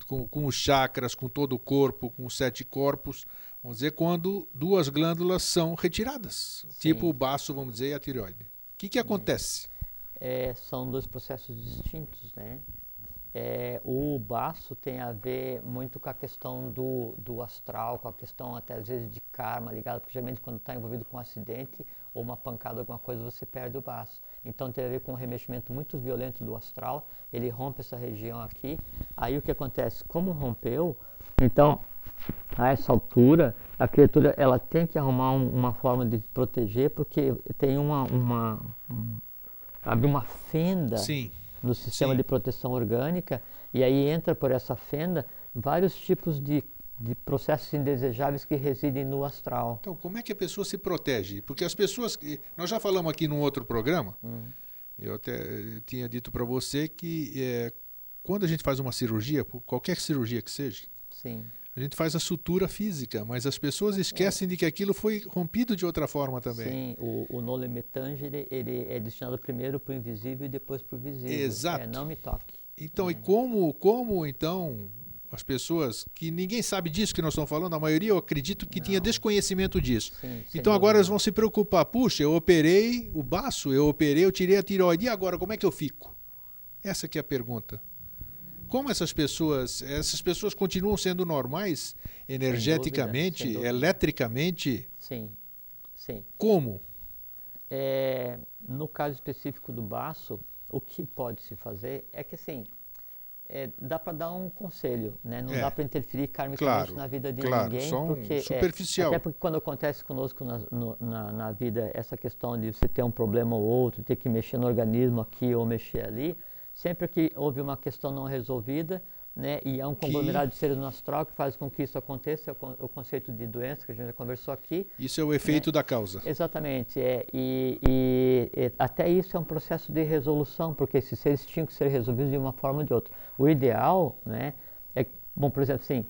com os chakras, com todo o corpo, com os 7 corpos, vamos dizer, quando 2 glândulas são retiradas, Sim. tipo o baço, vamos dizer, e a tireoide. O que acontece? São 2 processos distintos, né? O baço tem a ver muito com a questão do astral, com a questão até às vezes de karma ligado, porque geralmente quando está envolvido com um acidente ou uma pancada, alguma coisa, você perde o baço. Então tem a ver com um remeximento muito violento do astral, ele rompe essa região aqui, aí o que acontece? Como rompeu, então a essa altura a criatura ela tem que arrumar uma forma de proteger, porque tem abre uma fenda Sim. no sistema Sim. de proteção orgânica, e aí entra por essa fenda vários tipos de processos indesejáveis que residem no astral. Então, como é que a pessoa se protege? Porque as pessoas... Nós já falamos aqui num outro programa, eu até tinha dito para você que quando a gente faz uma cirurgia, qualquer cirurgia que seja, Sim. a gente faz a sutura física, mas as pessoas esquecem de que aquilo foi rompido de outra forma também. Sim, o Nole Me Tangere, ele é destinado primeiro para o invisível e depois para o visível. Exato. Não me toque. Então, e como então as pessoas, que ninguém sabe disso que nós estamos falando, a maioria eu acredito que tinha desconhecimento disso. Sim, então agora eles vão se preocupar, puxa, eu operei o baço, eu tirei a tireoide, e agora como é que eu fico? Essa que é a pergunta. Como essas pessoas continuam sendo normais, energeticamente, sem dúvida. eletricamente? Sim, sim. Como? No caso específico do baço, o que pode se fazer é que assim, dá para dar um conselho, né? Não dá para interferir karmicamente na vida de ninguém, só porque superficial. até porque quando acontece conosco na vida essa questão de você ter um problema ou outro, ter que mexer no organismo aqui ou mexer ali, sempre que houve uma questão não resolvida, né, e há um conglomerado de seres no astral que faz com que isso aconteça, o conceito de doença que a gente já conversou aqui. Isso é o efeito da causa. Exatamente, até isso é um processo de resolução, porque esses seres tinham que ser resolvidos de uma forma ou de outra. O ideal, né, bom, por exemplo, assim,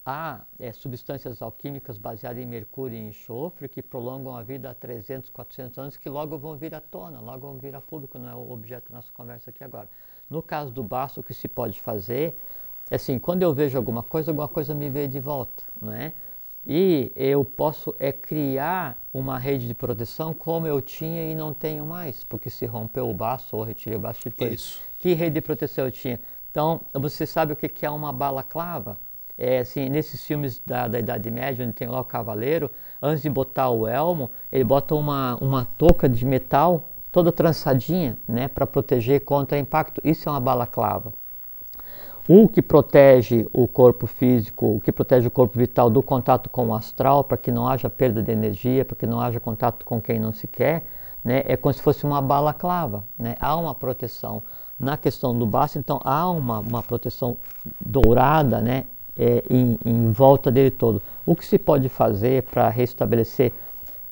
há substâncias alquímicas baseadas em mercúrio e enxofre que prolongam a vida a 300, 400 anos, que logo vão vir à tona, logo vão vir a público, não é o objeto da nossa conversa aqui agora. No caso do baço, o que se pode fazer é assim, quando eu vejo alguma coisa me veio de volta, não é? E eu posso criar uma rede de proteção como eu tinha e não tenho mais, porque se rompeu o baço ou retirei o baço, Isso. Que rede de proteção eu tinha? Então, você sabe o que é uma balaclava? Assim, nesses filmes da Idade Média, onde tem lá o cavaleiro, antes de botar o elmo, ele bota uma touca de metal toda trançadinha, né, para proteger contra impacto. Isso é uma balaclava. O que protege o corpo físico, o que protege o corpo vital do contato com o astral, para que não haja perda de energia, para que não haja contato com quem não se quer, né, é como se fosse uma balaclava, né? Há uma proteção. Na questão do baço, então, há uma proteção dourada, né, em volta dele todo. O que se pode fazer para restabelecer?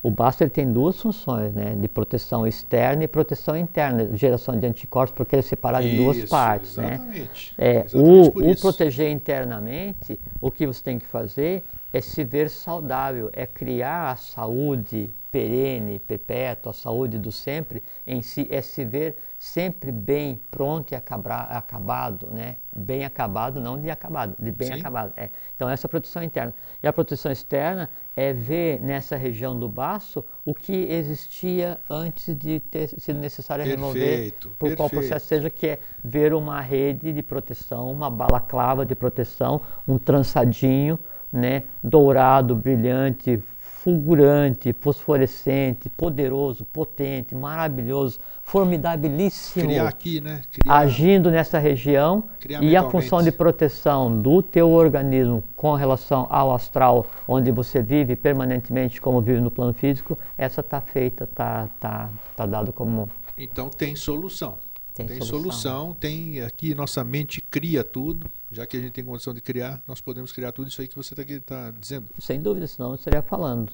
O baço ele tem duas funções, né, de proteção externa e proteção interna, geração de anticorpos, porque ele é separado em duas partes. Exatamente. Né? O proteger internamente, o que você tem que fazer é se ver saudável, é criar a saúde perene, perpétua, a saúde do sempre em si, é se ver sempre bem, pronto e acabado, né? Bem acabado, não de acabado, de bem acabado. Então essa é a proteção interna. E a proteção externa é ver nessa região do baço o que existia antes de ter sido necessário remover por qual processo seja, que é ver uma rede de proteção, uma balaclava de proteção, um trançadinho, né, dourado, brilhante, fulgurante, fosforescente, poderoso, potente, maravilhoso, formidabilíssimo. Criar aqui, né? Agindo nessa região e a função de proteção do teu organismo com relação ao astral, onde você vive permanentemente como vive no plano físico, essa está feita, tá dado como... Então tem solução. Tem solução, tem aqui, nossa mente cria tudo, já que a gente tem condição de criar, nós podemos criar tudo isso aí que você está dizendo. Sem dúvida, senão eu não estaria falando,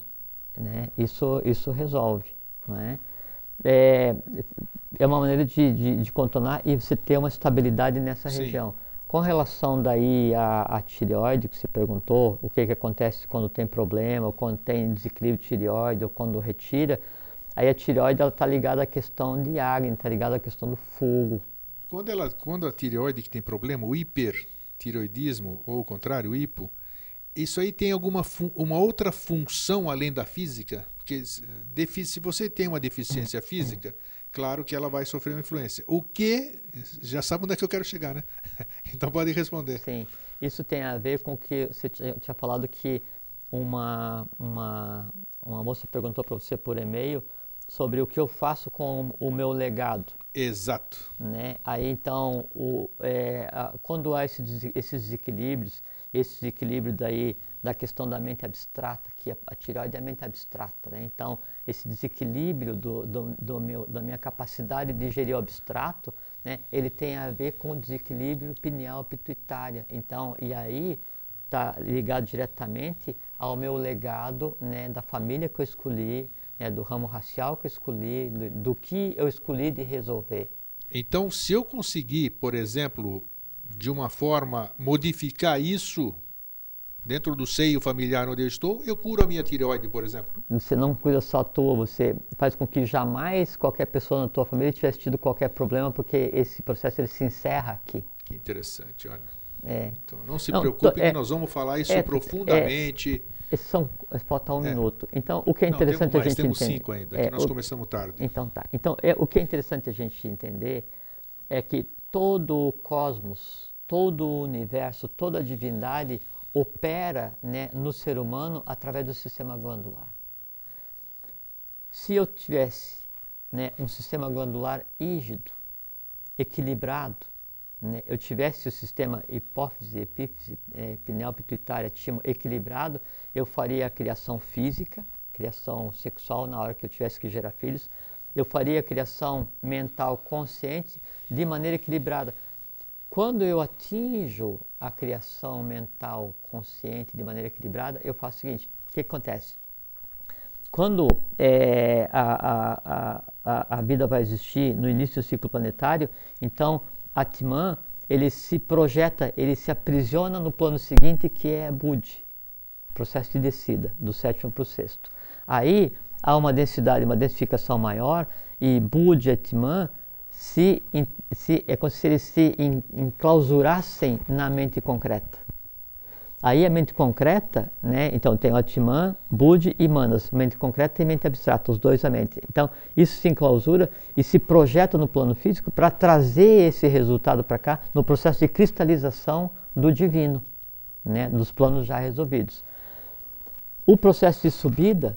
né? Isso resolve, né? É uma maneira de contornar e você ter uma estabilidade nessa região. Com relação daí à tireoide, que você perguntou, o que acontece quando tem problema, ou quando tem desequilíbrio de tireoide, ou quando retira, aí a tireoide está ligada à questão de Agni, está ligada à questão do fogo. Quando a tireoide que tem problema, o hipertireoidismo, ou o contrário, o hipo, isso aí tem uma outra função além da física? Porque se você tem uma deficiência física, claro que ela vai sofrer uma influência. O que, já sabe onde é que eu quero chegar, né? Então pode responder. Sim, isso tem a ver com o que você tinha falado, que uma moça perguntou para você por e-mail sobre o que eu faço com o meu legado. Exato. Né? Aí então, quando há esses desequilíbrios, esse desequilíbrio daí da questão da mente abstrata, que a tireoide é a mente abstrata, né? Então, esse desequilíbrio da minha capacidade de gerir o abstrato, né? Ele tem a ver com o desequilíbrio pineal pituitária. Então, e aí está ligado diretamente ao meu legado, né? Da família que eu escolhi, né? Do ramo racial que eu escolhi, do que eu escolhi de resolver. Então, se eu conseguir, por exemplo, de uma forma modificar isso dentro do seio familiar onde eu estou, eu curo a minha tireoide, por exemplo. Você não cuida só à toa, você faz com que jamais qualquer pessoa na tua família tivesse tido qualquer problema, porque esse processo ele se encerra aqui. Que interessante, olha. É. Então, não se preocupe que nós vamos falar isso profundamente. Falta um minuto. Então, o que é interessante não, temos mais, a gente temos entender... 5 ainda, que nós começamos tarde. Então tá. Então, o que é interessante a gente entender é que todo o cosmos, todo o universo, toda a divindade opera, né, no ser humano através do sistema glandular. Se eu tivesse, né, um sistema glandular rígido, equilibrado, né, eu tivesse o sistema hipófise, epífise, pineal pituitária, timo equilibrado, eu faria a criação física, criação sexual na hora que eu tivesse que gerar filhos, eu faria a criação mental consciente de maneira equilibrada. Quando eu atinjo a criação mental consciente de maneira equilibrada, eu faço o seguinte: o que acontece? Quando a vida vai existir no início do ciclo planetário, então Atman, ele se projeta, ele se aprisiona no plano seguinte, que é Budi, processo de descida, do sétimo para o sexto. Aí há uma densidade, uma densificação maior, e Budi e Atman é como se eles se enclausurassem na mente concreta. Aí a mente concreta, né? Então tem o Atman, Budi e Manas, mente concreta e mente abstrata, os dois a mente. Então isso se enclausura e se projeta no plano físico para trazer esse resultado para cá no processo de cristalização do divino, né? Dos planos já resolvidos. O processo de subida,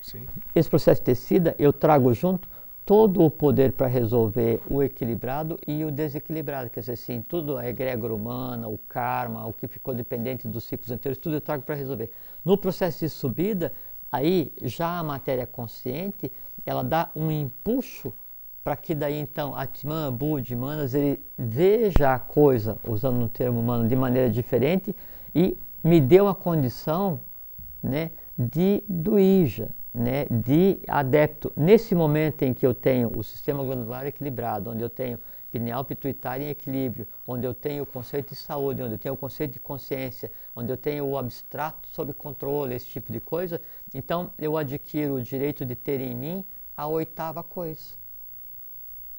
sim, esse processo de descida, eu trago junto todo o poder para resolver o equilibrado e o desequilibrado, quer dizer assim, tudo a egrégora humana, o karma, o que ficou dependente dos ciclos anteriores, tudo eu trago para resolver. No processo de subida, aí já a matéria consciente, ela dá um empuxo para que daí então Atman, Budi, Manas, ele veja a coisa, usando um termo humano, de maneira diferente e me dê uma condição, né, de duija, né, de adepto. Nesse momento em que eu tenho o sistema glandular equilibrado, onde eu tenho pineal pituitária em equilíbrio, onde eu tenho o conceito de saúde, onde eu tenho o conceito de consciência, onde eu tenho o abstrato sob controle, esse tipo de coisa, então eu adquiro o direito de ter em mim a oitava coisa.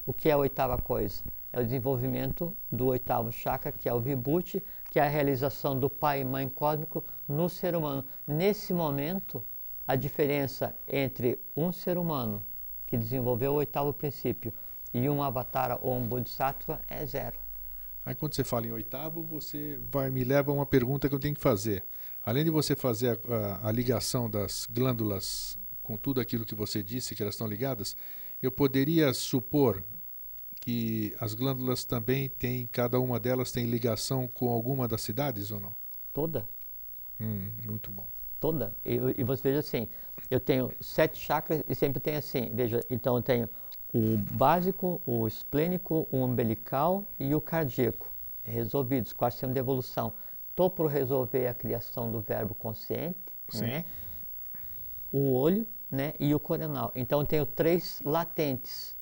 O que é a oitava coisa? É o desenvolvimento do oitavo chakra, que é o Vibhuti, que é a realização do pai e mãe cósmico no ser humano. Nesse momento, a diferença entre um ser humano que desenvolveu o oitavo princípio e um avatara ou um bodhisattva é zero. Aí quando você fala em oitavo, você me leva a uma pergunta que eu tenho que fazer. Além de você fazer a ligação das glândulas com tudo aquilo que você disse, que elas estão ligadas, eu poderia supor que as glândulas também têm, cada uma delas tem ligação com alguma das cidades ou não? Toda. Muito bom. Toda. E você veja assim, eu tenho 7 chakras e sempre tem assim, veja, então eu tenho o básico, o esplênico, o umbilical e o cardíaco, resolvidos, quarto sistema de evolução. Estou por resolver a criação do verbo consciente, né? O olho, né? E o coronal. Então eu tenho 3 latentes.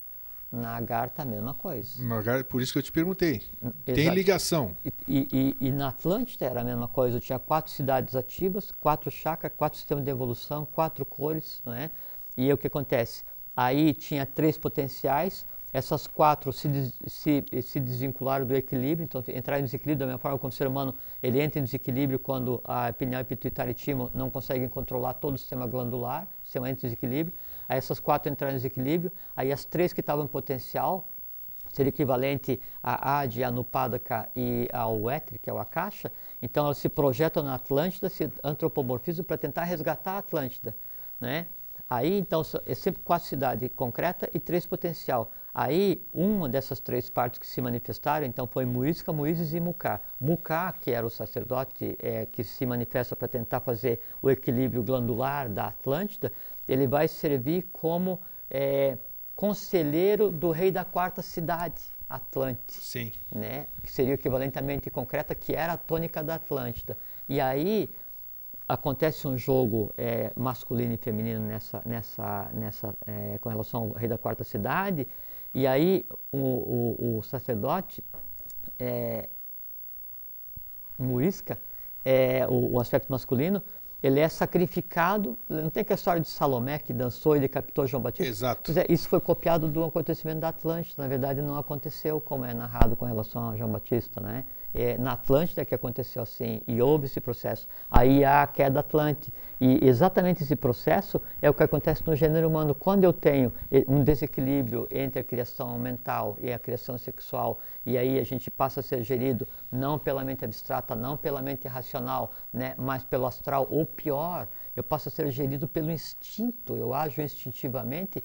Na Agartha a mesma coisa. Por isso que eu te perguntei. Tem ligação. E na Atlântida era a mesma coisa. Eu tinha 4 cidades ativas, 4 chakras, 4 sistemas de evolução, 4 cores, não é? E aí o que acontece? Aí tinha 3 potenciais, essas 4 se desvincularam do equilíbrio, então entraram em desequilíbrio da mesma forma como o ser humano, ele entra em desequilíbrio quando a pineal e pituitária e timo não conseguem controlar todo o sistema glandular, o sistema entra em desequilíbrio. Aí essas 4 entraram em desequilíbrio, aí as 3 que estavam em potencial seria equivalente a Ade, a Nupádaca e ao Éter, que é o Akasha. Então elas se projetam na Atlântida, se antropomorfizam para tentar resgatar a Atlântida, né? Aí, então, é sempre 4 cidades concreta e 3 potencial. Aí, uma dessas 3 partes que se manifestaram, então, foi Muisca, Muízes e Mucá. Mucá, que era o sacerdote que se manifesta para tentar fazer o equilíbrio glandular da Atlântida, ele vai servir como conselheiro do rei da 4ª cidade, Atlante. Sim. Né? Que seria o equivalente à mente concreta, que era a tônica da Atlântida. E aí acontece um jogo masculino e feminino com relação ao rei da 4ª cidade, e aí o sacerdote Muisca, o aspecto masculino, ele é sacrificado. Não tem aquela história de Salomé que dançou e decapitou João Batista? Exato. Isso foi copiado do acontecimento da Atlântida. Na verdade, não aconteceu como é narrado com relação a João Batista, né? Na Atlântida que aconteceu assim, e houve esse processo. Aí há a queda Atlante. E exatamente esse processo é o que acontece no gênero humano. Quando eu tenho um desequilíbrio entre a criação mental e a criação sexual, e aí a gente passa a ser gerido não pela mente abstrata, não pela mente racional, né, mas pelo astral, ou pior, eu passo a ser gerido pelo instinto, eu ajo instintivamente.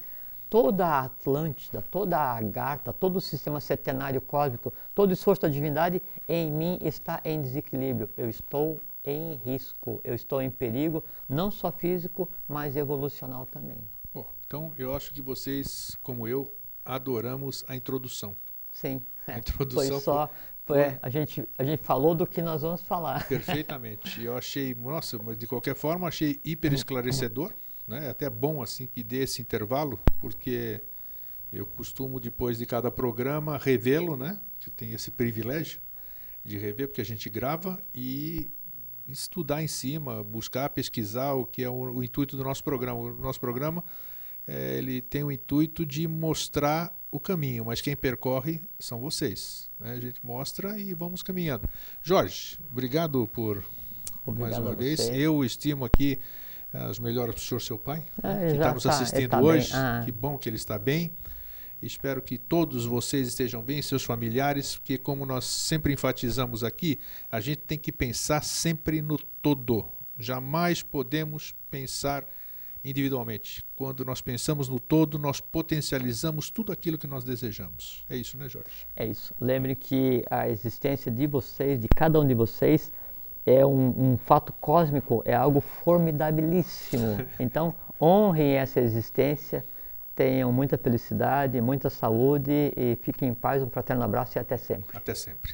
Toda a Atlântida, toda a Agartha, todo o sistema setenário cósmico, todo o esforço da divindade em mim está em desequilíbrio. Eu estou em risco, eu estou em perigo, não só físico, mas evolucional também. Bom, então eu acho que vocês, como eu, adoramos a introdução. Sim, a introdução a gente falou do que nós vamos falar. Perfeitamente. Eu achei, nossa, mas de qualquer forma, achei hiper esclarecedor. É até bom assim que dê esse intervalo, porque eu costumo, depois de cada programa, revê-lo, né? Eu tenho esse privilégio de rever, porque a gente grava e estudar em cima, buscar, pesquisar, o que é o intuito do nosso programa. O nosso programa ele tem o intuito de mostrar o caminho, mas quem percorre são vocês, né? A gente mostra e vamos caminhando. Jorge, obrigado mais uma vez. Eu estimo aqui as melhoras para o senhor, seu pai, que está nos assistindo hoje. Que bom que ele está bem. Espero que todos vocês estejam bem, seus familiares, porque como nós sempre enfatizamos aqui, a gente tem que pensar sempre no todo. Jamais podemos pensar individualmente. Quando nós pensamos no todo, nós potencializamos tudo aquilo que nós desejamos. É isso, né, Jorge? É isso. Lembrem que a existência de vocês, de cada um de vocês, é um fato cósmico, é algo formidabilíssimo. Então, honrem essa existência, tenham muita felicidade, muita saúde e fiquem em paz. Um fraterno abraço e até sempre. Até sempre.